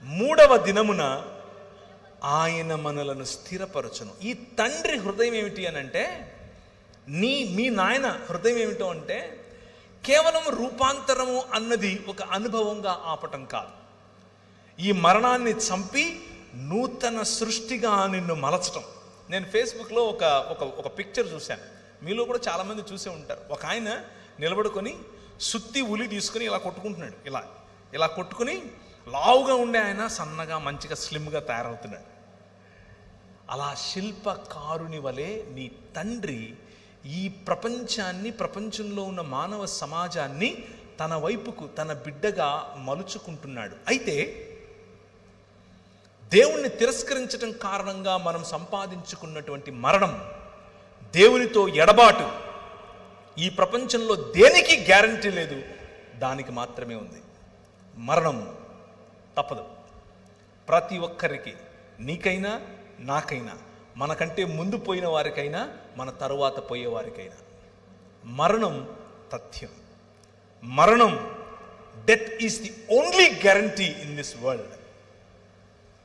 Speaker 3: 3వ దినమున ఆయన మనలను స్థిరపరచును. ఈ తండ్రి హృదయం ఏమిటి అని అంటే, మీ నాయన హృదయం ఏమిటో అంటే, కేవలం రూపాంతరము అన్నది ఒక అనుభవంగా ఆపటం కాదు. ఈ మరణాన్ని చంపి నూతన సృష్టిగా నిన్ను మలచటం. నేను ఫేస్బుక్లో ఒక పిక్చర్ చూశాను, మీలో కూడా చాలామంది చూసే ఉంటారు. ఒక ఆయన నిలబడుకొని సుత్తి ఉలి తీసుకుని ఇలా కొట్టుకుంటున్నాడు. ఇలా కొట్టుకుని లావుగా ఉండే ఆయన సన్నగా మంచిగా స్లిమ్గా తయారవుతున్నాడు. అలా శిల్పకారుని వలె నీ తండ్రి ఈ ప్రపంచాన్ని, ప్రపంచంలో ఉన్న మానవ సమాజాన్ని తన వైపుకు, తన బిడ్డగా మలుచుకుంటున్నాడు. అయితే దేవుణ్ణి తిరస్కరించటం కారణంగా మనం సంపాదించుకున్నటువంటి మరణం, దేవునితో ఎడబాటు, ఈ ప్రపంచంలో దేనికి గ్యారంటీ లేదు, దానికి మాత్రమే ఉంది. మరణం తప్పదు ప్రతి ఒక్కరికి, నీకైనా నాకైనా, మనకంటే ముందు పోయిన వారికైనా మన తరువాత పోయేవారికైనా. మరణం తథ్యం. మరణం, death is the only guarantee in this world.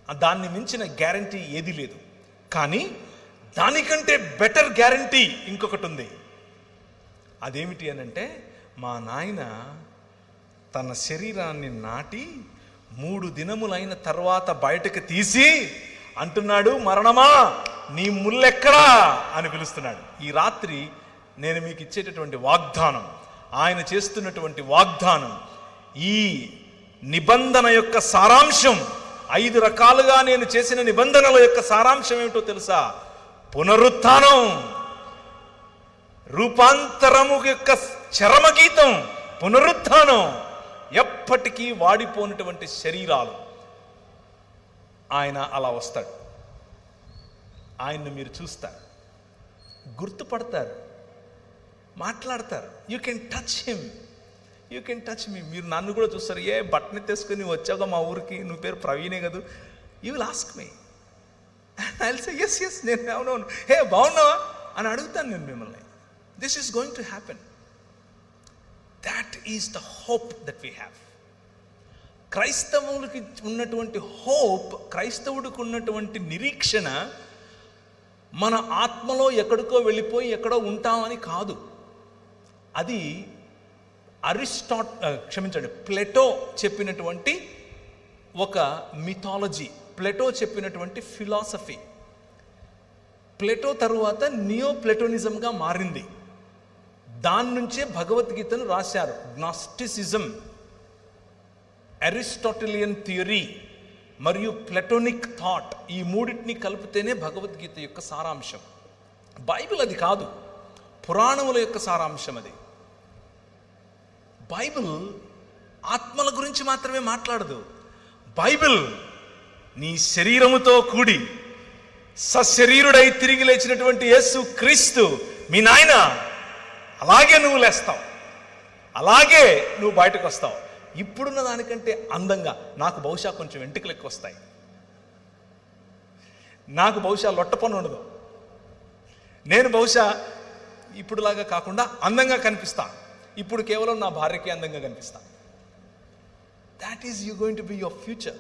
Speaker 3: దాన్ని మించిన గ్యారంటీ ఏది లేదు. కానీ దానికంటే బెటర్ గ్యారంటీ ఇంకొకటి ఉంది. అదేమిటి అనంటే, మా నాయన తన శరీరాన్ని నాటి 3 దినములైన తర్వాత బయటకు తీసి అంటున్నాడు, మరణమా నీ ముల్లెక్కడా అని పిలుస్తున్నాడు. ఈ రాత్రి నేను మీకు ఇచ్చేటటువంటి వాగ్దానం, ఆయన చేస్తున్నటువంటి వాగ్దానం, ఈ నిబంధన యొక్క సారాంశం, 5 రకాలుగా నేను చేసిన నిబంధనల యొక్క సారాంశం ఏమిటో తెలుసా? పునరుత్థానం, రూపాంతరము యొక్క చరమగీతం పునరుత్థానం. ఎప్పటికీ వాడిపోయినటువంటి శరీరాలు. ఆయన అలా వస్తాడు. ఆయన్ని మీరు చూస్తారు, గుర్తుపడతారు, మాట్లాడతారు. You can touch him, you can touch me. మీరు నన్ను కూడా చూస్తారు, ఏ బట్టని తెసుకొని వచ్చాక మా ఊరికి, నువ్వు పేరు ప్రవీణే కదా, you will ask me. I will say yes yes, నేను అవునవును, హే బాగున్నావా అని అడుగుతాను నేను మిమ్మల్ని. This is going to happen. That is the hope that we have. క్రైస్తవులకి ఉన్నటువంటి హోప్, క్రైస్తవుడికి ఉన్నటువంటి నిరీక్షణ మన ఆత్మలో ఎక్కడికో వెళ్ళిపోయి ఎక్కడో ఉంటామని కాదు. అది ప్లేటో చెప్పినటువంటి ఒక మిథాలజీ, ప్లేటో చెప్పినటువంటి ఫిలాసఫీ. ప్లేటో తరువాత నియో ప్లేటోనిజంగా మారింది. దాని నుంచే భగవద్గీతను రాశారు. గ్నాస్టిసిజం, అరిస్టాటిలియన్ థియరీ మరియు ప్లెటోనిక్ థాట్, ఈ మూడింటిని కలిపితేనే భగవద్గీత యొక్క సారాంశం. బైబిల్ అది కాదు, పురాణముల యొక్క సారాంశం అది. బైబిల్ ఆత్మల గురించి మాత్రమే మాట్లాడదు. బైబిల్ నీ శరీరముతో కూడి సశరీరుడై తిరిగి లేచినటువంటి యేసు క్రీస్తు మీ నాయన, అలాగే నువ్వు లేస్తావు, అలాగే నువ్వు బయటకు వస్తావు. ఇప్పుడున్న దానికంటే అందంగా. నాకు బహుశా కొంచెం వెంట్రుకలు ఎక్కువ వస్తాయి, నాకు బహుశా లొట్టపన్ను ఉండదు, నేను బహుశా ఇప్పుడులాగా కాకుండా అందంగా కనిపిస్తాను. ఇప్పుడు కేవలం నా భార్యకి అందంగా కనిపిస్తాను. That is you going to be your future.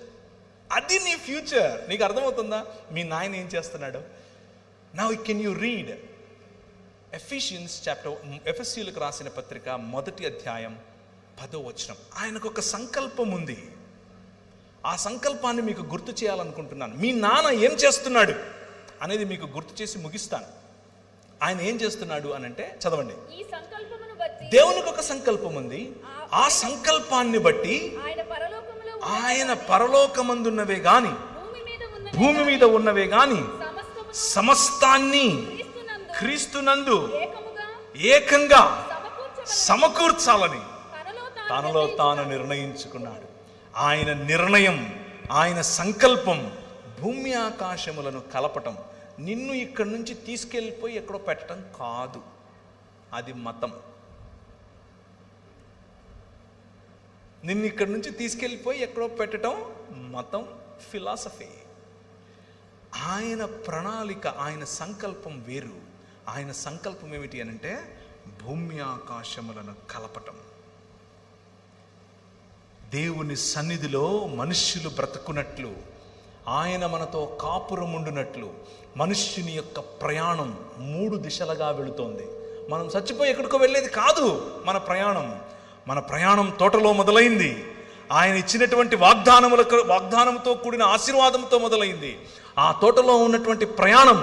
Speaker 3: అది నీ ఫ్యూచర్. నీకు అర్థమవుతుందా మీ నాయన ఏం చేస్తున్నాడు? Now can you read Ephesians chapter, ఎఫెసీయులకు రాసిన పత్రిక 1వ అధ్యాయం 10వ వచనం. ఆయనకు ఒక సంకల్పం ఉంది. ఆ సంకల్పాన్ని మీకు గుర్తు చేయాలనుకుంటున్నాను. మీ నాన్న ఏం చేస్తున్నాడు అనేది మీకు గుర్తు చేసి ముగిస్తాను. ఆయన ఏం చేస్తున్నాడు అనంటే, చదవండి. దేవునికి ఒక సంకల్పం ఉంది. ఆ సంకల్పాన్ని బట్టి ఆయన పరలోకమందున్నవే గాని భూమి మీద ఉన్నవే గాని సమస్తాన్ని క్రీస్తునందు ఏకంగా సమకూర్చాలని తనలో తాను నిర్ణయించుకున్నాడు. ఆయన నిర్ణయం, ఆయన సంకల్పం భూమి ఆకాశములను కలపటం, నిన్ను ఇక్కడి నుంచి తీసుకెళ్ళిపోయి ఎక్కడో పెట్టడం కాదు. అది మతం. నిన్ను ఇక్కడి నుంచి తీసుకెళ్ళిపోయి ఎక్కడో పెట్టడం మతం, ఫిలాసఫీ. ఆయన ప్రణాళిక, ఆయన సంకల్పం వేరు. ఆయన సంకల్పం ఏమిటి అనంటే భూమి ఆకాశములను కలపటం. దేవుని సన్నిధిలో మనుష్యులు బ్రతుకున్నట్లు, ఆయన మనతో కాపురం ఉండునట్లు మనుష్యుని యొక్క ప్రయాణం 3 దిశలుగా వెళుతోంది. మనం చచ్చిపోయి ఎక్కడికో వెళ్ళేది కాదు మన ప్రయాణం. మన ప్రయాణం తోటలో మొదలైంది. ఆయన ఇచ్చినటువంటి వాగ్దానంతో కూడిన ఆశీర్వాదంతో మొదలైంది. ఆ తోటలో ఉన్నటువంటి ప్రయాణం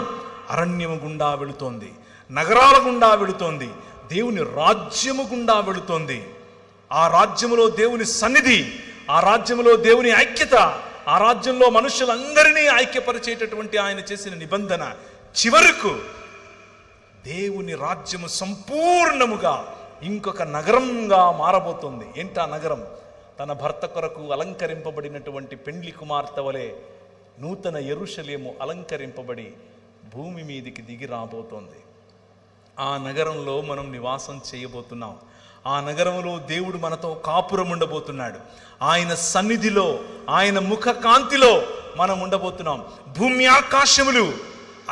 Speaker 3: అరణ్యము గుండా వెళుతోంది, నగరాల గుండా వెళుతోంది, దేవుని రాజ్యము గుండా వెళుతోంది. ఆ రాజ్యములో దేవుని సన్నిధి, ఆ రాజ్యములో దేవుని ఐక్యత, ఆ రాజ్యంలో మనుషులందరినీ ఐక్యపరిచేటటువంటి ఆయన చేసిన నిబంధన చివరకు దేవుని రాజ్యము సంపూర్ణముగా ఇంకొక నగరంగా మారబోతుంది. ఏంటా నగరం? తన భర్త కొరకు అలంకరింపబడినటువంటి పెండ్లి కుమార్తె వలె నూతన యెరూషలేము అలంకరింపబడి భూమి మీదికి దిగి రాబోతోంది. ఆ నగరంలో మనం నివాసం చేయబోతున్నాం. ఆ నగరంలో దేవుడు మనతో కాపురం ఉండబోతున్నాడు. ఆయన సన్నిధిలో, ఆయన ముఖ కాంతిలో మనం ఉండబోతున్నాం. భూమి ఆకాశములు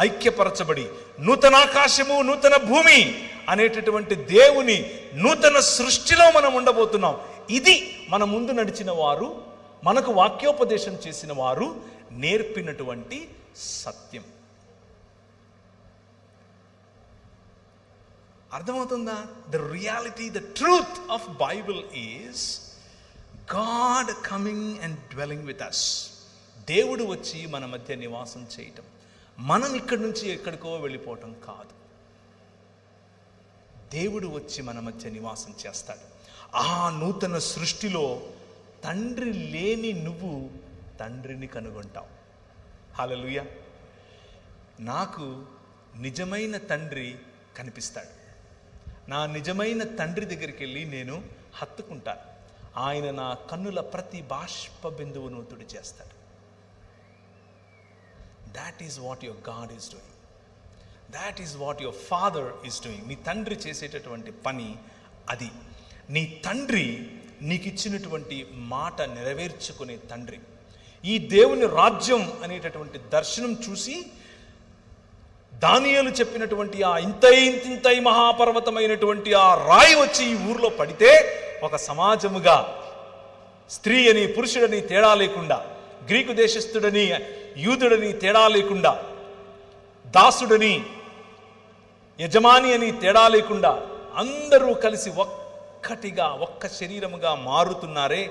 Speaker 3: ఐక్యపరచబడి నూతన ఆకాశము నూతన భూమి అనేటటువంటి దేవుని నూతన సృష్టిలో మనం ఉండబోతున్నాం. ఇది మన ముందు నడిచిన వారు, మనకు వాక్యోపదేశం చేసిన వారు నేర్పినటువంటి సత్యం. అర్థమవుతుందా? The reality, the truth of Bible is God coming and dwelling with us. దేవుడు వచ్చి మన మధ్య నివాసం చేయటం, మనం ఇక్కడి నుంచి ఎక్కడికో వెళ్ళిపోవటం కాదు. దేవుడు వచ్చి మన మధ్య నివాసం చేస్తాడు. ఆ నూతన సృష్టిలో తండ్రి లేని నువ్వు తండ్రిని కనుగొంటావు. హల్లెలూయా. నాకు నిజమైన తండ్రి కనిపిస్తాడు. నా నిజమైన తండ్రి దగ్గరికి వెళ్ళి నేను హత్తుకుంటాను. ఆయన నా కన్నుల ప్రతి బాష్ప బిందువును తుడి చేస్తాడు. That is what your God is doing. That is what your father is doing. మీ తండ్రి చేసేటటువంటి పని అది. నీ తండ్రి నీకు ఇచ్చినటువంటి మాట నెరవేర్చుకునే తండ్రి. ఈ దేవుని రాజ్యం అనేటటువంటి దర్శనం చూసి దానియేలు చెప్పినటువంటి ఆ ఇంతై మహాపర్వతమైనటువంటి ఆ రాయి వచ్చి ఈ ఊర్లో పడితే ఒక సమాజముగా స్త్రీ అని పురుషుడని తేడా లేకుండా, గ్రీకు దేశస్థుడని యూదుడని తేడా లేకుండా, దాసుడని యజమాని అని తేడా లేకుండా అందరూ కలిసి ఒక్కటిగా ఒక్క శరీరముగా మారుతున్నారే,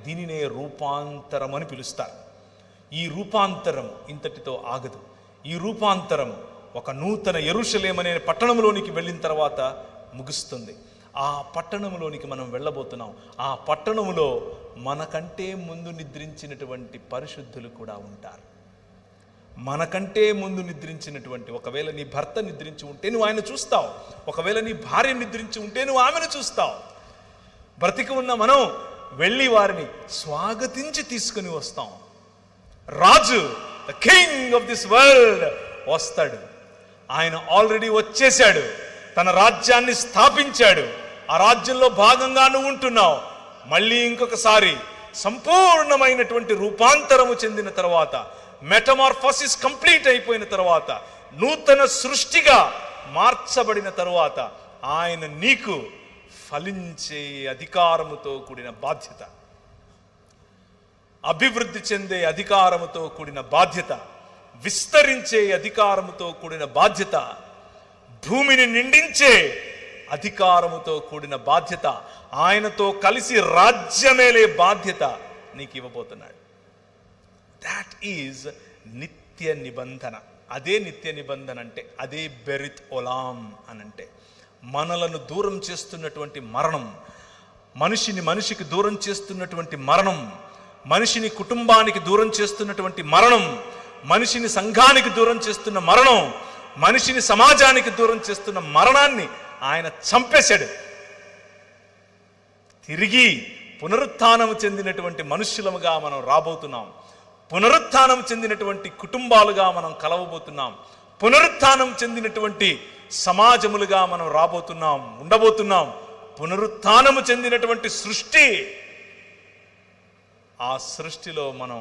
Speaker 3: దీనినే రూపాంతరం అని పిలుస్తారు. ఈ రూపాంతరం ఇంతటితో ఆగదు. ఈ రూపాంతరం ఒక నూతన యెరూషలేము అనే పట్టణంలోనికి వెళ్ళిన తర్వాత ముగుస్తుంది. ఆ పట్టణంలోనికి మనం వెళ్ళబోతున్నాం. ఆ పట్టణంలో మనకంటే ముందు నిద్రించినటువంటి పరిశుద్ధులు కూడా ఉంటారు. మనకంటే ముందు నిద్రించినటువంటి, ఒకవేళ నీ భర్త నిద్రించి ఉంటే నువ్వు ఆయన చూస్తావు, ఒకవేళ నీ భార్య నిద్రించి ఉంటే నువ్వు ఆమెను చూస్తావు. బ్రతికి ఉన్న మనం వెళ్ళి వారిని స్వాగతించి తీసుకుని వస్తాం. రాజు, the king of this world వస్తాడు. ఆయన ఆల్రెడీ వచ్చేశాడు, తన రాజ్యాన్ని స్థాపించాడు. ఆ రాజ్యంలో భాగంగా నువ్వు ఉంటున్నావు. మళ్ళీ ఇంకొకసారి సంపూర్ణమైనటువంటి రూపాంతరము చెందిన తర్వాత, మెటమార్ఫోసిస్ కంప్లీట్ అయిపోయిన తర్వాత, నూతన సృష్టిగా మార్చబడిన తరువాత ఆయన నీకు ఫలించే అధికారముతో కూడిన బాధ్యత, అభివృద్ధి చెందే అధికారముతో కూడిన బాధ్యత, విస్తరించే అధికారముతో కూడిన బాధ్యత, భూమిని నిండించే అధికారముతో కూడిన బాధ్యత, ఆయనతో కలిసి రాజ్యమేలే బాధ్యత నీకు ఇవ్వబోతున్నాడు. దాట్ ఈజ్ నిత్య నిబంధన. అదే నిత్య నిబంధన అంటే, అదే బెరిత్ ఒలాం అనంటే. మనలను దూరం చేస్తున్నటువంటి మరణం, మనిషికి దూరం చేస్తున్నటువంటి మరణం, మనిషిని కుటుంబానికి దూరం చేస్తున్నటువంటి మరణం, మనిషిని సంఘానికి దూరం చేస్తున్న మరణం, మనిషిని సమాజానికి దూరం చేస్తున్న మరణాన్ని ఆయన చంపేశాడు. తిరిగి పునరుత్థానం చెందినటువంటి మనుష్యులముగా మనం రాబోతున్నాం. పునరుత్థానం చెందినటువంటి కుటుంబాలుగా మనం కలవబోతున్నాం. పునరుత్థానం చెందినటువంటి సమాజములుగా మనం రాబోతున్నాం, ఉండబోతున్నాం. పునరుత్థానము చెందినటువంటి సృష్టి, ఆ సృష్టిలో మనం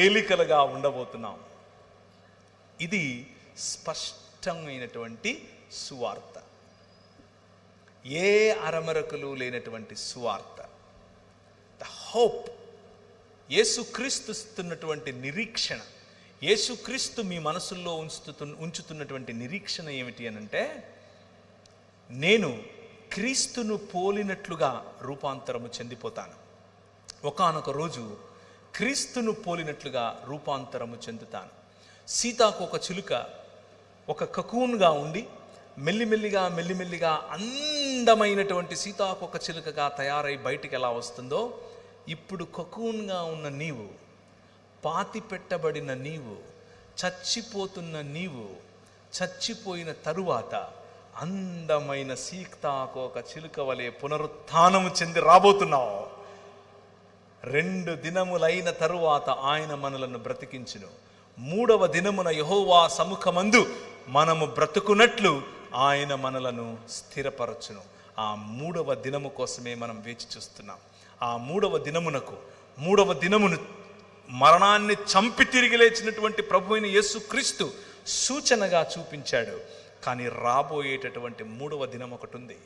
Speaker 3: ఏలికలుగా ఉండబోతున్నాం. ఇది స్పష్టమైనటువంటి సువార్త, ఏ అరమరకులు లేనటువంటి సువార్త. ద హోప్, యేసుక్రీస్తు ఇస్తున్నటువంటి నిరీక్షణ, యేసుక్రీస్తు మీ మనసుల్లో ఉంచుతున్నటువంటి నిరీక్షణ ఏమిటి అనంటే, నేను క్రీస్తును పోలినట్లుగా రూపాంతరము చెందిపోతాను. ఒకానొక రోజు క్రీస్తును పోలినట్లుగా రూపాంతరము చెందుతాను. సీతాకోక చిలుక ఒక కకూన్గా ఉండి మెల్లిమెల్లిగా అందమైనటువంటి సీతాకోక చిలుకగా తయారై బయటికి ఎలా వస్తుందో, ఇప్పుడు కకూన్గా ఉన్న నీవు, పాతి పెట్టబడిన నీవు, చచ్చిపోతున్న నీవు, చచ్చిపోయిన తరువాత అందమైన సీతాకోక చిలుక వలె పునరుత్థానము చెంది రాబోతున్నావు. 2 దినములైన తరువాత ఆయన మనలను బ్రతికించును. 3వ దినమున యెహోవా సముఖమందు మనము బ్రతుకున్నట్లు ఆయన మనలను స్థిరపరచును. ఆ 3వ దినము కోసమే మనం వేచి చూస్తున్నాం. ఆ 3వ దినమును మరణాన్ని చంపి తిరిగి లేచినటువంటి ప్రభు అయిన యేసుక్రీస్తు సూచనగా చూపించాడు. కానీ రాబోయేటటువంటి 3వ దినం ఒకటి ఉంది.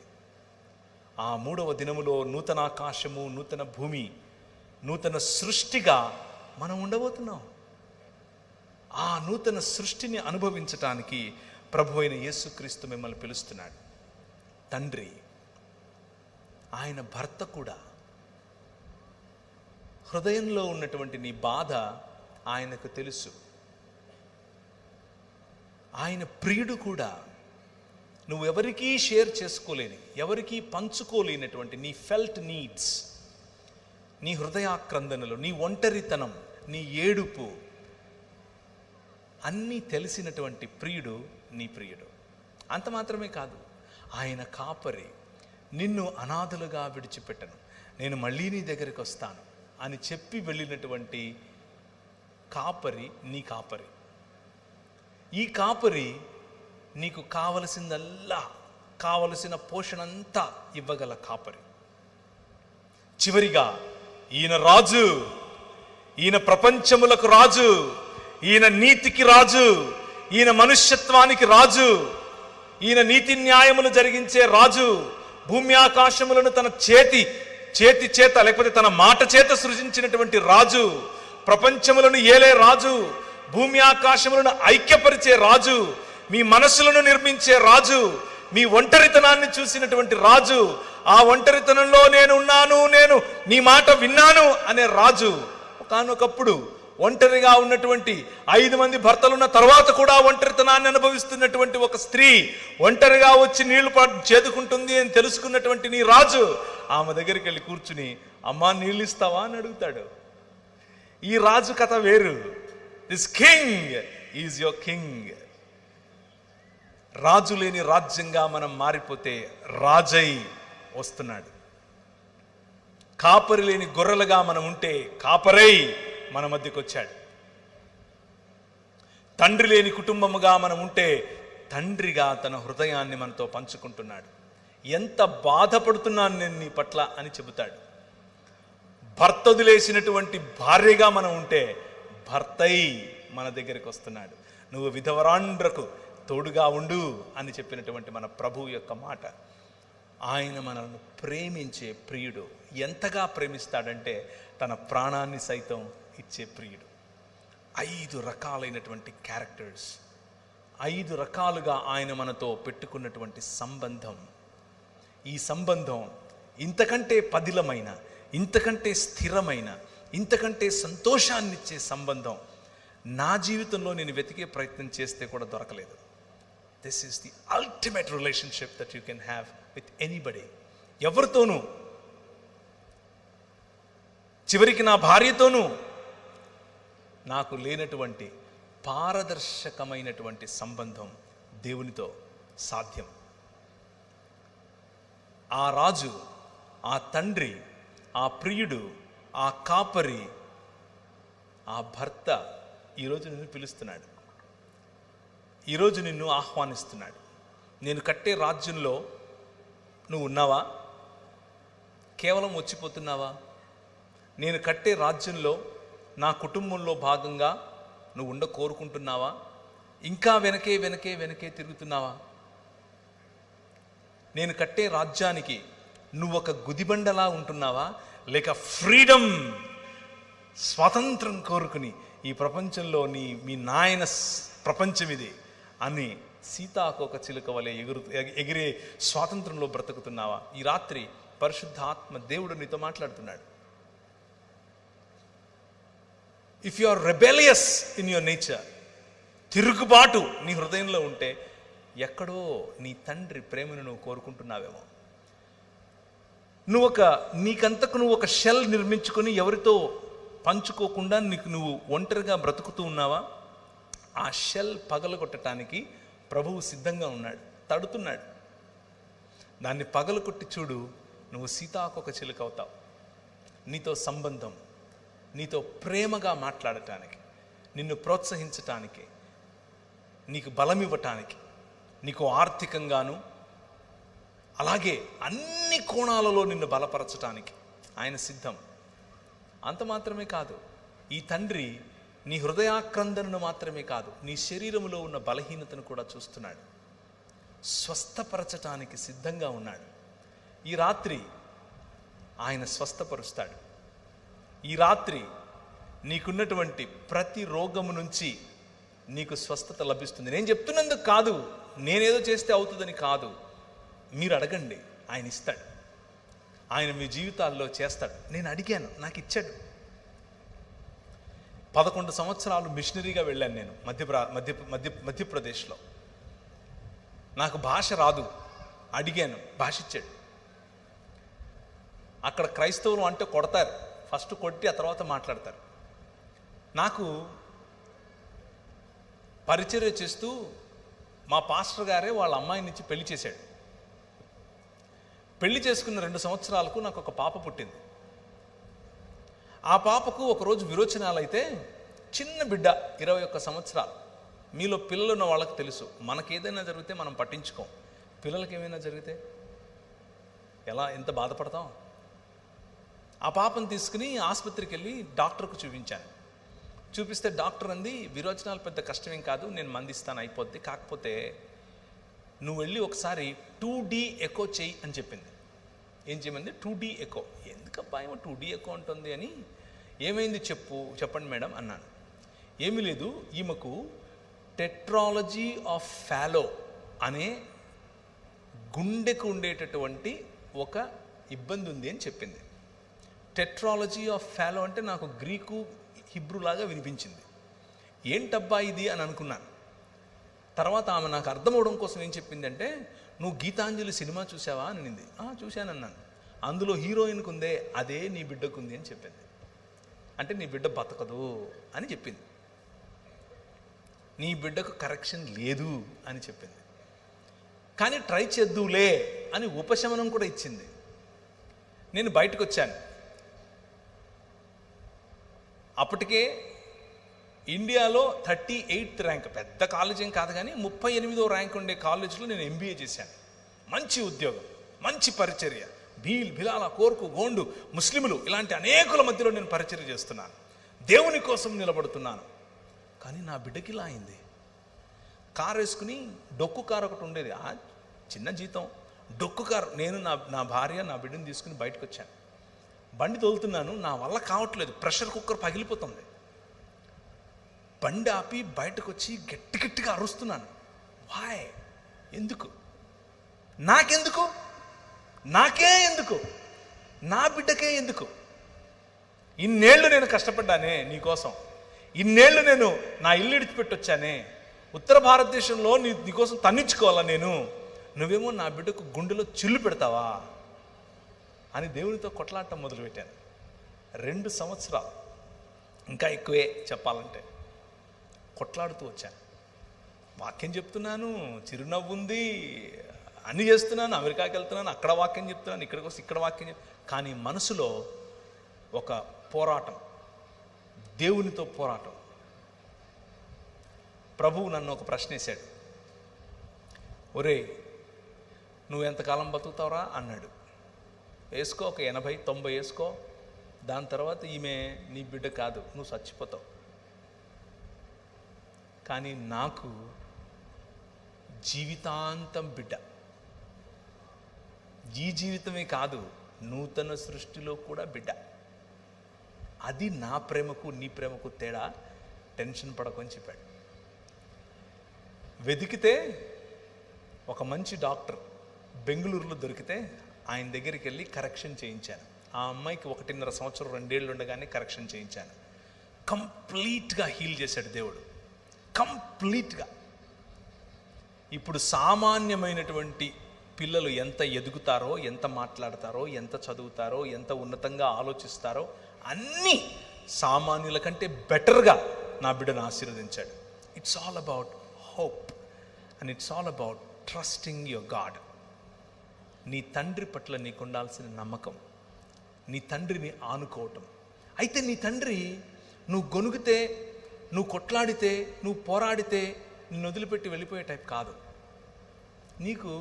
Speaker 3: ఆ 3వ దినములో నూతన ఆకాశము, నూతన భూమి, నూతన సృష్టిగా మనం ఉండబోతున్నాం. ఆ నూతన సృష్టిని అనుభవించటానికి ప్రభు అయిన యేసుక్రీస్తు మిమ్మల్ని పిలుస్తున్నాడు. తండ్రి, ఆయన భర్త కూడా. హృదయంలో ఉన్నటువంటి నీ బాధ ఆయనకు తెలుసు. ఆయన ప్రియుడు కూడా. నువ్వు ఎవరికీ షేర్ చేసుకోలేని, ఎవరికీ పంచుకోలేనటువంటి నీ ఫెల్ట్ నీడ్స్, నీ హృదయాక్రందనలు, నీ ఒంటరితనం, నీ ఏడుపు అన్నీ తెలిసినటువంటి ప్రియుడు నీ ప్రియుడు. అంత మాత్రమే కాదు, ఆయన కాపరి. నిన్ను అనాథలుగా విడిచిపెట్టను, నేను మళ్ళీ నీ దగ్గరికి వస్తాను అని చెప్పి వెళ్ళినటువంటి కాపరి నీ కాపరి. ఈ కాపరి నీకు కావలసిందల్లా, కావలసిన పోషణ అంతా ఇవ్వగల కాపరి. చివరిగా ఈయన రాజు, ఈయన ప్రపంచములకు రాజు, ఈయన నీతికి రాజు, ఈయన మనుష్యత్వానికి రాజు, ఈయన నీతి న్యాయములు జరిగించే రాజు, భూమి ఆకాశములను తన చేతి చేత లేకపోతే తన మాట చేత సృజించినటువంటి రాజు, ప్రపంచములను ఏలే రాజు, భూమి ఆకాశములను ఐక్యపరిచే రాజు, మీ మనసులను నిర్మించే రాజు, మీ ఒంటరితనాన్ని చూసినటువంటి రాజు, ఆ ఒంటరితనంలో నేను ఉన్నాను, నేను నీ మాట విన్నాను అనే రాజు. ఒకానొకప్పుడు ఒంటరిగా ఉన్నటువంటి 5 మంది భర్తలున్న తర్వాత కూడా ఒంటరితనాన్ని అనుభవిస్తున్నటువంటి ఒక స్త్రీ ఒంటరిగా వచ్చి నీళ్లు చేదుకుంటుంది అని తెలుసుకున్నటువంటి నీ రాజు ఆమె దగ్గరికి వెళ్ళి కూర్చుని, అమ్మా నీళ్ళు ఇస్తావా అని అడుగుతాడు. ఈ రాజు కథ వేరు. This king is your king. రాజు లేని రాజ్యంగా మనం మారిపోతే రాజై వస్తున్నాడు. కాపరి లేని గొర్రెలుగా మనం ఉంటే కాపరై మన మధ్యకు వచ్చాడు. తండ్రి లేని కుటుంబముగా మనం ఉంటే తండ్రిగా తన హృదయాన్ని మనతో పంచుకుంటున్నాడు. ఎంత బాధపడుతున్నాను నేను నీ పట్ల అని చెబుతాడు. భర్త వదిలేసినటువంటి భార్యగా మనం ఉంటే భర్తై మన దగ్గరికి వస్తున్నాడు. నువ్వు విధవరాండ్రకు తోడుగా ఉండు అని చెప్పినటువంటి మన ప్రభువు యొక్క మాట. ఆయన మనల్ని ప్రేమించే ప్రియుడు. ఎంతగా ప్రేమిస్తాడంటే తన ప్రాణాన్ని సైతం ఇచ్చే ప్రియుడు. 5 రకాలైనటువంటి క్యారెక్టర్స్, 5 రకాలుగా ఆయన మనతో పెట్టుకున్నటువంటి సంబంధం. ఈ సంబంధం ఇంతకంటే పదిలమైన, ఇంతకంటే స్థిరమైన, ఇంతకంటే సంతోషాన్నిచ్చే సంబంధం నా జీవితంలో నేను వెతికే ప్రయత్నం చేస్తే కూడా దొరకలేదు. This is the ultimate relationship that you can have with anybody. ఎవరితోనూ, చివరికి నా భార్యతోనూ నాకు లేనటువంటి పారదర్శకమైనటువంటి సంబంధం దేవునితో సాధ్యం. ఆ రాజు, ఆ తండ్రి, ఆ ప్రియుడు, ఆ కాపరి, ఆ భర్త ఈరోజు నిన్ను పిలుస్తున్నాడు. ఈరోజు నిన్ను ఆహ్వానిస్తున్నాడు. నేను కట్టే రాజ్యంలో నువ్వు ఉన్నావా? కేవలం వచ్చిపోతున్నావా? నేను కట్టే రాజ్యంలో నా కుటుంబంలో భాగంగా నువ్వు కోరుకుంటున్నావా? ఇంకా వెనకే తిరుగుతున్నావా? నేను కట్టే రాజ్యానికి నువ్వు ఒక గుదిబండలా ఉంటున్నావా? లేక ఫ్రీడమ్, స్వాతంత్రం కోరుకుని ఈ ప్రపంచంలో మీ నాయన ప్రపంచం ఇది అని సీతాకోక చిలుక వలె ఎగిరే స్వాతంత్రంలో బ్రతుకుతున్నావా? ఈ రాత్రి పరిశుద్ధాత్మ దేవుడు నీతో మాట్లాడుతున్నాడు. If you are rebellious in your nature, తిరుగుబాటు నీ హృదయంలో ఉంటే ఎక్కడో నీ తండ్రి ప్రేమను నువ్వు కోరుకుంటున్నావేమో. నీకంతకు నువ్వు ఒక షెల్ నిర్మించుకొని ఎవరితో పంచుకోకుండా నువ్వు ఒంటరిగా బ్రతుకుతూ ఉన్నావా? ఆ షెల్ పగలగొట్టడానికి ప్రభువు సిద్ధంగా ఉన్నాడు, తడుతున్నాడు. దాన్ని పగలగొట్టి చూడు, నువ్వు సీతాకోక చిలుక అవుతావు. నీతో సంబంధం, నీతో ప్రేమగా మాట్లాడటానికి, నిన్ను ప్రోత్సహించటానికి, నీకు బలం ఇవ్వటానికి, నీకు ఆర్థికంగాను అలాగే అన్ని కోణాలలో నిన్ను బలపరచటానికి ఆయన సిద్ధం. అంత మాత్రమే కాదు, ఈ తండ్రి నీ హృదయాక్రందనను మాత్రమే కాదు, నీ శరీరంలో ఉన్న బలహీనతను కూడా చూస్తున్నాడు. స్వస్థపరచటానికి సిద్ధంగా ఉన్నాడు. ఈ రాత్రి ఆయన స్వస్థపరుస్తాడు. ఈ రాత్రి నీకున్నటువంటి ప్రతి రోగము నుంచి నీకు స్వస్థత లభిస్తుంది. నేను చెప్తున్నందుకు కాదు, నేనేదో చేస్తే అవుతుందని కాదు. మీరు అడగండి, ఆయన ఇస్తాడు. ఆయన మీ జీవితాల్లో చేస్తాడు. నేను అడిగాను, నాకు ఇచ్చాడు. 11 సంవత్సరాలు మిషనరీగా వెళ్ళాను నేను మధ్యప్రదేశ్లో. నాకు భాష రాదు, అడిగాను, భాష ఇచ్చాడు. అక్కడ క్రైస్తవులు అంటే కొడతారు, ఫస్ట్ కొట్టి ఆ తర్వాత మాట్లాడతారు. నాకు పరిచర్య చేస్తూ మా పాస్టర్ గారే వాళ్ళ అమ్మాయిని ఇచ్చి పెళ్లి చేశాడు. పెళ్లి చేసుకున్న 2 సంవత్సరాలకు నాకు ఒక పాప పుట్టింది. ఆ పాపకు ఒకరోజు విరోచనాలు అయితే, చిన్న బిడ్డ 21 సంవత్సరాలు. మీలో పిల్లలు ఉన్న వాళ్ళకి తెలుసు, మనకేదైనా జరిగితే మనం పట్టించుకోం. పిల్లలకి ఏమైనా జరిగితే ఎంత బాధపడతాం. ఆ పాపను తీసుకుని ఆసుపత్రికి వెళ్ళి డాక్టర్కు చూపించాను. చూపిస్తే డాక్టర్ అంది, విరోచనాలు పెద్ద కష్టమేం కాదు, నేను మందిస్తాను, అయిపోద్ది, కాకపోతే నువ్వు వెళ్ళి ఒకసారి 2D ఎకో చెయ్యి అని చెప్పింది. ఏం చేయమంది? 2D echo. ఎందుకబ్బా ఏమో 2D ఎకో ఉంటుంది అని. ఏమైంది చెప్పండి మేడం అన్నాను. ఏమీ లేదు, ఈమెకు టెట్రాలజీ ఆఫ్ ఫాలో అనే గుండెకు ఉండేటటువంటి ఒక ఇబ్బంది ఉంది అని చెప్పింది. టెట్రాలజీ ఆఫ్ ఫాలో అంటే నాకు గ్రీకు హిబ్రూలాగా వినిపించింది. ఏంటబ్బా ఇది అని అనుకున్నాను. తర్వాత ఆమె నాకు అర్థమవడం కోసం ఏం చెప్పిందంటే, నువ్వు గీతాంజలి సినిమా చూసావా అని అనింది. చూశానన్నాను. అందులో హీరోయిన్కి ఉందే అదే నీ బిడ్డకు ఉంది అని చెప్పింది. అంటే నీ బిడ్డ బతకదు అని చెప్పింది. నీ బిడ్డకు కరెక్షన్ లేదు అని చెప్పింది. కానీ ట్రై చేద్దులే అని ఉపశమనం కూడా ఇచ్చింది. నేను బయటకు వచ్చాను. అప్పటికే ఇండియాలో 38th ర్యాంక్, పెద్ద కాలేజ్ ఏం కాదు కానీ 38వ ర్యాంక్ ఉండే కాలేజీలో నేను MBA చేశాను. మంచి ఉద్యోగం, మంచి పరిచర్య, బిలాల, కోర్కు, గోండు, ముస్లింలు ఇలాంటి అనేకుల మధ్యలో నేను పరిచర్య చేస్తున్నాను, దేవుని కోసం నిలబడుతున్నాను. కానీ నా బిడ్డకి ఇలా అయింది. కారు వేసుకుని, డొక్కు కారు ఒకటి ఉండేది, చిన్న జీతం, డొక్కు కారు. నేను నా భార్య నా బిడ్డను తీసుకుని బయటకు వచ్చాను. బండి తోలుతున్నాను, నా వల్ల కావట్లేదు, ప్రెషర్ కుక్కర్ పగిలిపోతుంది. బండి ఆపి బయటకు వచ్చి గట్టి గట్టిగా అరుస్తున్నాను. వాయ్, ఎందుకు? నాకెందుకు? నాకే ఎందుకు? నా బిడ్డకే ఎందుకు? ఇన్నేళ్ళు నేను కష్టపడ్డానే నీకోసం, ఇన్నేళ్ళు నేను నా ఇల్లు ఇడిచిపెట్టొచ్చానే, ఉత్తర భారతదేశంలో నీకోసం తన్నించుకోవాలా నేను, నువ్వేమో నా బిడ్డకు గుండెలో చిల్లు పెడతావా అని దేవునితో కొట్లాడటం మొదలుపెట్టాను. 2 సంవత్సరాలు, ఇంకా ఎక్కువే చెప్పాలంటే, కొట్లాడుతూ వచ్చాను. వాక్యం చెప్తున్నాను, చిరునవ్వు ఉంది, అన్ని చేస్తున్నాను, అమెరికాకి వెళ్తున్నాను, అక్కడ వాక్యం చెప్తున్నాను, ఇక్కడికి వస్తే ఇక్కడ వాక్యం కానీ మనసులో ఒక పోరాటం, దేవునితో పోరాటం. ప్రభువు నన్ను ఒక ప్రశ్న వేశాడు. ఒరే, నువ్వు ఎంతకాలం బతుకుతావురా అన్నాడు. వేసుకో, ఒక 80-90 వేసుకో, దాని తర్వాత ఈమె నీ బిడ్డ కాదు, నువ్వు చచ్చిపోతావు. కానీ నాకు జీవితాంతం బిడ్డ. ఈ జీవితమే కాదు, నూతన సృష్టిలో కూడా బిడ్డ. అది నా ప్రేమకు నీ ప్రేమకు తేడా. టెన్షన్ పడకొని చెప్పాడు. వెతికితే ఒక మంచి డాక్టర్ బెంగళూరులో దొరికితే ఆయన దగ్గరికి వెళ్ళి కరెక్షన్ చేయించాను. ఆ అమ్మాయికి 1.5 సంవత్సరం 2 ఏళ్ళు ఉండగానే కరెక్షన్ చేయించాను. కంప్లీట్గా హీల్ చేశాడు దేవుడు, కంప్లీట్గా. ఇప్పుడు సామాన్యమైనటువంటి పిల్లలు ఎంత ఎదుగుతారో, ఎంత మాట్లాడతారో, ఎంత చదువుతారో, ఎంత ఉన్నతంగా ఆలోచిస్తారో, అన్నీ సామాన్యుల కంటే బెటర్గా నా బిడ్డను ఆశీర్వదించాడు. It's all about hope and it's all about trusting your God. నీ తండ్రి పట్ల నీకు ఉండాల్సిన నమ్మకం, నీ తండ్రిని ఆనుకోవటం. అయితే నీ తండ్రి నువ్వు గొనుగితే, నువ్వు కొట్లాడితే, నువ్వు పోరాడితే నిన్ను వదిలిపెట్టి వెళ్ళిపోయే టైప్ కాదు. నీకు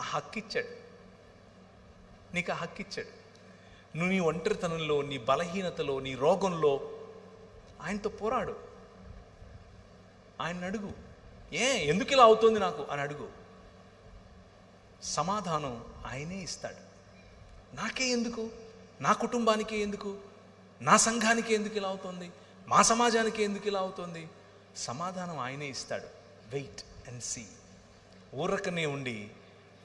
Speaker 3: ఆ హక్కు ఇచ్చాడు, నీకు ఆ హక్కు ఇచ్చాడు. నువ్వు నీ ఒంటరితనంలో, నీ బలహీనతలో, నీ రోగంలో ఆయనతో పోరాడు. ఆయన అడుగు, ఎందుకు ఇలా అవుతుంది నాకు అని అడుగు. సమాధానం ఆయనే ఇస్తాడు. నాకే ఎందుకు, నా కుటుంబానికే ఎందుకు, నా సంఘానికే ఎందుకు ఇలా అవుతుంది, మా సమాజానికి ఎందుకు ఇలా అవుతుంది, సమాధానం ఆయనే ఇస్తాడు. Wait and see. ఊరకనే ఉండి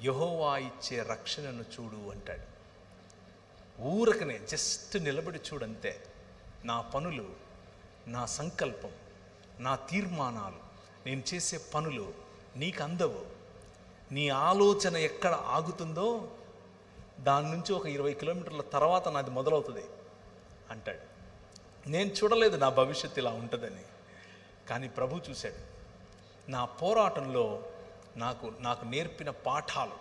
Speaker 3: యెహోవా ఇచ్చే రక్షణను చూడు అంటాడు. ఊరకనే జస్ట్ నిలబడి చూడంతే. నా పనులు, నా సంకల్పం, నా తీర్మానాలు, నేను చేసే పనులు నీకు అందవు. నీ ఆలోచన ఎక్కడ ఆగుతుందో దాని నుంచి ఒక 20 కిలోమీటర్ల తర్వాత నాది మొదలవుతుంది అంటాడు. నేను చూడలేదు నా భవిష్యత్తు ఇలా ఉంటుందని, కానీ ప్రభు చూశాడు. నా పోరాటంలో నాకు నేర్పిన పాఠాలు,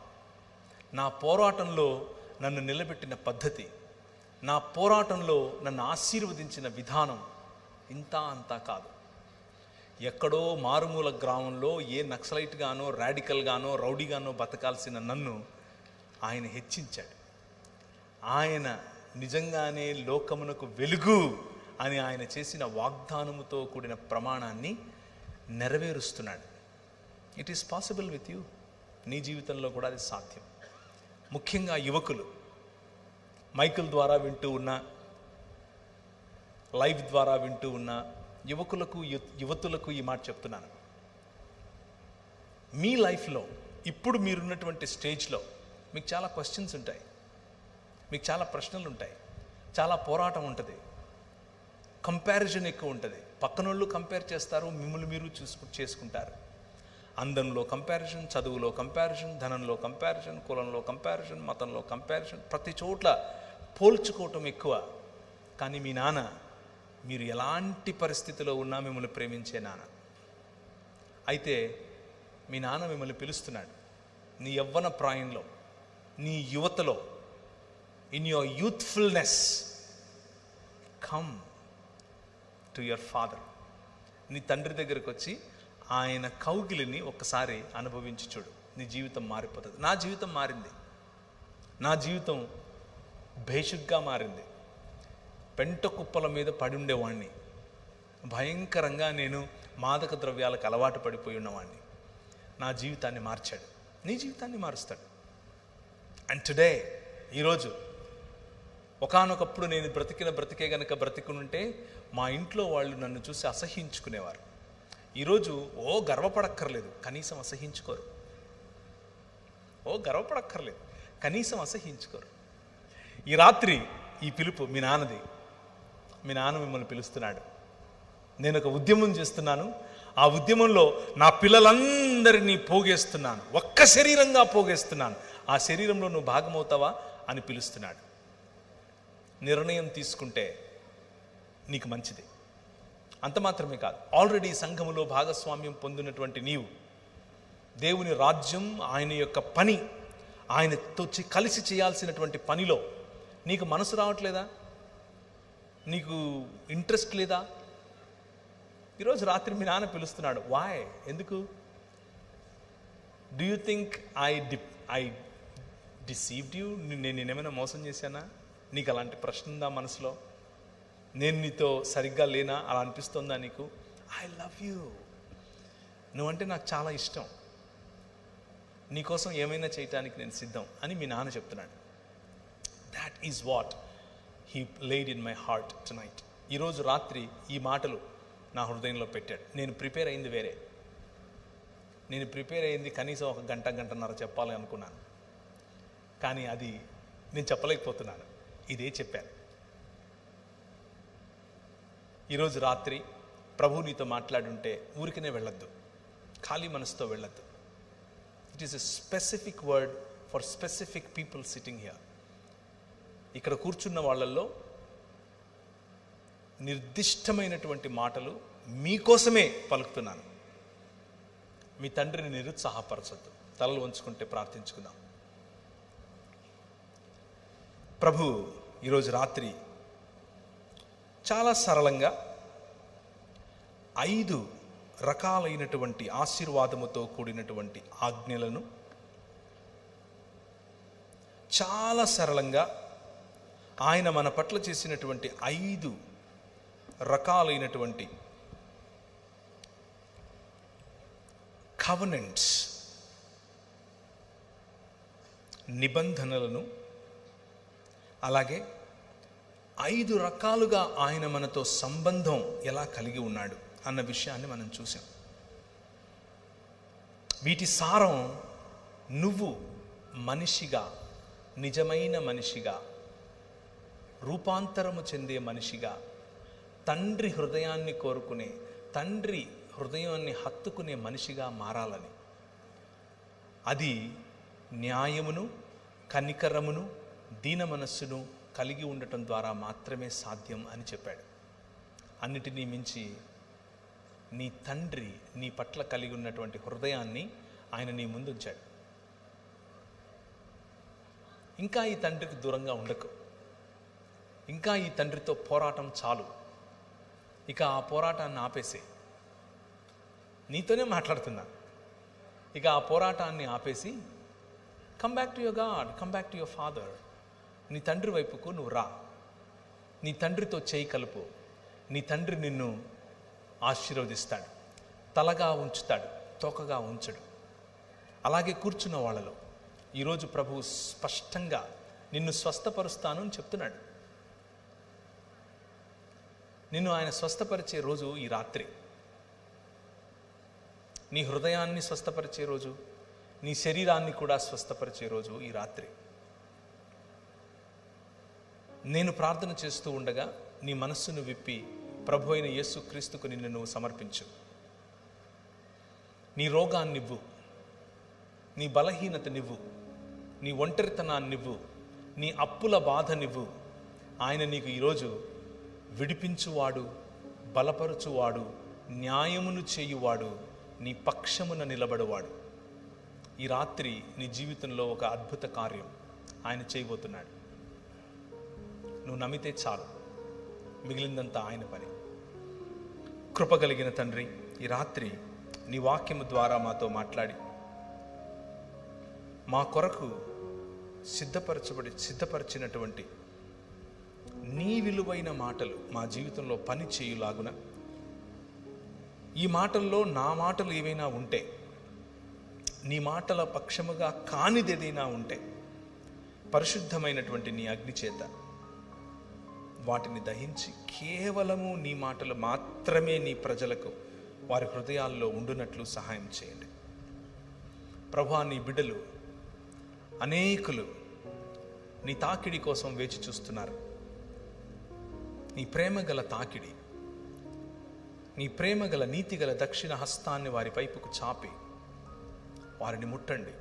Speaker 3: నా పోరాటంలో నన్ను నిలబెట్టిన పద్ధతి, నా పోరాటంలో నన్ను ఆశీర్వదించిన విధానం ఇంత అంతా కాదు. ఎక్కడో మారుమూల గ్రామంలో ఏ నక్సలైట్గానో, రాడికల్గానో, రౌడీగానో బతకాల్సిన నన్ను ఆయన హెచ్చించాడు. ఆయన నిజంగానే లోకమునకు వెలుగు అని ఆయన చేసిన వాగ్దానముతో కూడిన ప్రమాణాన్ని నెరవేరుస్తున్నాడు. It is possible with you. నీ జీవితంలో కూడా అది సాధ్యం. ముఖ్యంగా యువకులు, మైకుల ద్వారా వింటూ ఉన్న, లైవ్ ద్వారా వింటూ ఉన్న యువకులకు, యువతులకు ఈ మాట చెప్తున్నాను. మీ లైఫ్లో ఇప్పుడు మీరున్నటువంటి స్టేజ్లో మీకు చాలా క్వశ్చన్స్ ఉంటాయి, మీకు చాలా ప్రశ్నలు ఉంటాయి, చాలా పోరాటం ఉంటుంది, కంపారిజన్ ఎక్కువ ఉంటుంది. పక్కనోళ్ళు కంపేర్ చేస్తారు, మిమ్మల్ని మీరు చేసుకుంటారు. అందంలో కంపారిజన్, చదువులో కంపారిజన్, ధనంలో కంపారిజన్, కులంలో కంపారిజన్, మతంలో కంపారిజన్, ప్రతి చోట్ల పోల్చుకోవటం ఎక్కువ. కానీ మీ నాన్న, మీరు ఎలాంటి పరిస్థితిలో ఉన్నా మిమ్మల్ని ప్రేమించే నాన్న. అయితే మీ నాన్న మిమ్మల్ని పిలుస్తున్నాడు. నీ యవ్వన ప్రాయంలో, నీ యువతలో, in your youthfulness, come to your father. నీ తండ్రి దగ్గరకు వచ్చి ఆయన కౌగిలిని ఒక్కసారి అనుభవించి చూడు. నీ జీవితం మారిపోతుంది. నా జీవితం మారింది. నా జీవితం భేషుగ్గా మారింది. పెంట కుప్పల మీద పడి ఉండేవాడిని. భయంకరంగా నేను మాదక ద్రవ్యాలకు అలవాటు పడిపోయి ఉన్నవాడిని. నా జీవితాన్ని మార్చాడు. నీ జీవితాన్ని మారుస్తాడు. అండ్ టుడే, ఈరోజు, ఒకానొకప్పుడు నేను బ్రతికే గనక బ్రతికునుంటే మా ఇంట్లో వాళ్ళు నన్ను చూసి అసహ్యించుకునేవారు. ఈరోజు గర్వపడక్కర్లేదు, కనీసం అసహ్యించుకోరు. గర్వపడక్కర్లేదు, కనీసం అసహ్యించుకోరు. ఈ రాత్రి ఈ పిలుపు మీ నాన్నది. మీ నాన్న మిమ్మల్ని పిలుస్తున్నాడు. నేను ఒక ఉద్యమం చేస్తున్నాను. ఆ ఉద్యమంలో నా పిల్లలందరినీ పోగేస్తున్నాను, ఒక్క శరీరంగా పోగేస్తున్నాను. ఆ శరీరంలో నువ్వు భాగమవుతావా అని పిలుస్తున్నాడు. నిర్ణయం తీసుకుంటే నీకు మంచిది. అంత మాత్రమే కాదు, ఆల్రెడీ సంఘములో భాగస్వామ్యం పొందినటువంటి నీవు దేవుని రాజ్యం, ఆయన యొక్క పని, ఆయనతో కలిసి చేయాల్సినటువంటి పనిలో నీకు మనసు రావట్లేదా? నీకు ఇంట్రెస్ట్ లేదా? ఈరోజు రాత్రి మీ నాన్న పిలుస్తున్నాడు. వాయ్? ఎందుకు? Do you think I deceived you? నేనేమైనా మోసం చేశానా? నీకు అలాంటి ప్రశ్న ఉందా మనసులో? నేను నీతో సరిగ్గా లేనా? అలా అనిపిస్తుందా నీకు? ఐ లవ్ యూ, నువ్వంటే నాకు చాలా ఇష్టం, నీకోసం ఏమైనా చేయటానికి నేను సిద్ధం అని మీ నాన్న చెప్తున్నాడు. That is what he laid in my heart tonight. ఈరోజు రాత్రి ఈ మాటలు నా హృదయంలో పెట్టాడు. నేను ప్రిపేర్ అయింది వేరే. నేను ప్రిపేర్ అయింది కనీసం ఒక గంటన్నర చెప్పాలి అనుకున్నాను. కానీ అది నేను చెప్పలేకపోతున్నాను. ఇదే చెప్పాను. ఈరోజు రాత్రి ప్రభు నీతో మాట్లాడుంటే ఊరికనే వెళ్ళొద్దు, ఖాళీ మనసుతో వెళ్ళొద్దు. It is a specific word for specific people sitting here. ఇక్కడ కూర్చున్న వాళ్ళల్లో నిర్దిష్టమైనటువంటి మాటలు మీకోసమే పలుకుతున్నాను. మీ తండ్రిని నిరుత్సాహపరచొద్దు. తలలు వంచుకుంటే ప్రార్థించుకుందాం. ప్రభు ఈరోజు రాత్రి చాలా సరళంగా 5 రకాలైనటువంటి ఆశీర్వాదముతో కూడినటువంటి ఆజ్ఞలను చాలా సరళంగా ఆయన మన పట్ల చేసినటువంటి 5 రకాలైనటువంటి కవెనెంట్స్, నిబంధనలను, అలాగే 5 రకాలుగా ఆయన మనతో సంబంధం ఎలా కలిగి ఉన్నాడు అన్న విషయాన్ని మనం చూసాం. వీటి సారం నువ్వు మనిషిగా, నిజమైన మనిషిగా, రూపాంతరము చెందే మనిషిగా, తండ్రి హృదయాన్ని కోరుకునే, తండ్రి హృదయాన్ని హత్తుకునే మనిషిగా మారాలని. అది న్యాయమును, కనికరమును, దీన మనస్సును కలిగి ఉండటం ద్వారా మాత్రమే సాధ్యం అని చెప్పాడు. అన్నిటినీ మించి నీ తండ్రి నీ పట్ల కలిగి ఉన్నటువంటి హృదయాన్ని ఆయన నీ ముందు ఉంచాడు. ఇంకా ఈ తండ్రికి దూరంగా ఉండకు. ఇంకా ఈ తండ్రితో పోరాటం చాలు. ఇక ఆ పోరాటాన్ని ఆపేసే. నీతోనే మాట్లాడుతున్నా. ఇక ఆ పోరాటాన్ని ఆపేసి come back to your God, come back to your father. నీ తండ్రి వైపుకు నువ్వు రా, నీ తండ్రితో చేయి కలుపు. నీ తండ్రి నిన్ను ఆశీర్వదిస్తాడు, తలగా ఉంచుతాడు, తోకగా ఉంచడు. అలాగే కూర్చున్న వాళ్ళలో ఈరోజు ప్రభువు స్పష్టంగా నిన్ను స్వస్థపరుస్తాను అని చెప్తున్నాడు. నిన్ను ఆయన స్వస్థపరిచే రోజు ఈ రాత్రి. నీ హృదయాన్ని స్వస్థపరిచే రోజు, నీ శరీరాన్ని కూడా స్వస్థపరిచే రోజు ఈ రాత్రి. నేను ప్రార్థన చేస్తూ ఉండగా నీ మనస్సును విప్పి ప్రభు అయిన యేసుక్రీస్తుకు నిన్ను నువ్వు సమర్పించు. నీ రోగాన్నివ్వు, నీ బలహీనతనివ్వు, నీ ఒంటరితనాన్నివ్వు, నీ అప్పుల బాధనివ్వు. ఆయన నీకు ఈరోజు విడిపించువాడు, బలపరచువాడు, న్యాయమును చేయువాడు, నీ పక్షమున నిలబడువాడు. ఈ రాత్రి నీ జీవితంలో ఒక అద్భుత కార్యం ఆయన చేయబోతున్నాడు. నువ్వు నమ్మితే చాలు, మిగిలిందంతా ఆయన పని. కృపగలిగిన తండ్రి, ఈ రాత్రి నీ వాక్యము ద్వారా మాతో మాట్లాడి మా కొరకు సిద్ధపరిచినటువంటి నీ విలువైన మాటలు మా జీవితంలో పని చేయులాగున, ఈ మాటల్లో నా మాటలు ఏవైనా ఉంటే, నీ మాటల పక్షముగా కానిదేదైనా ఉంటే, పరిశుద్ధమైనటువంటి నీ అగ్ని చేత వాటిని దహించి కేవలము నీ మాటలు మాత్రమే నీ ప్రజలకు వారి హృదయాల్లో ఉండునట్లు సహాయం చేయండి. ప్రభువా, నీ బిడ్డలు అనేకులు నీ తాకిడి కోసం వేచి చూస్తున్నారు. నీ ప్రేమగల తాకిడి, నీ ప్రేమగల నీతిగల దక్షిణ హస్తాన్ని వారి వైపుకు చాపి వారిని ముట్టండి.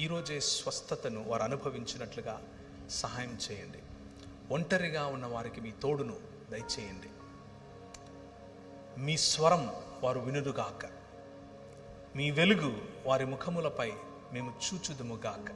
Speaker 3: ఈరోజే స్వస్థతను వారు అనుభవించినట్లుగా సహాయం చేయండి. ఒంటరిగా ఉన్న వారికి మీ తోడును దయచేయండి. మీ స్వరం వారు వినుదుగాక, మీ వెలుగు వారి ముఖములపై మేము చూచుదుముగాక.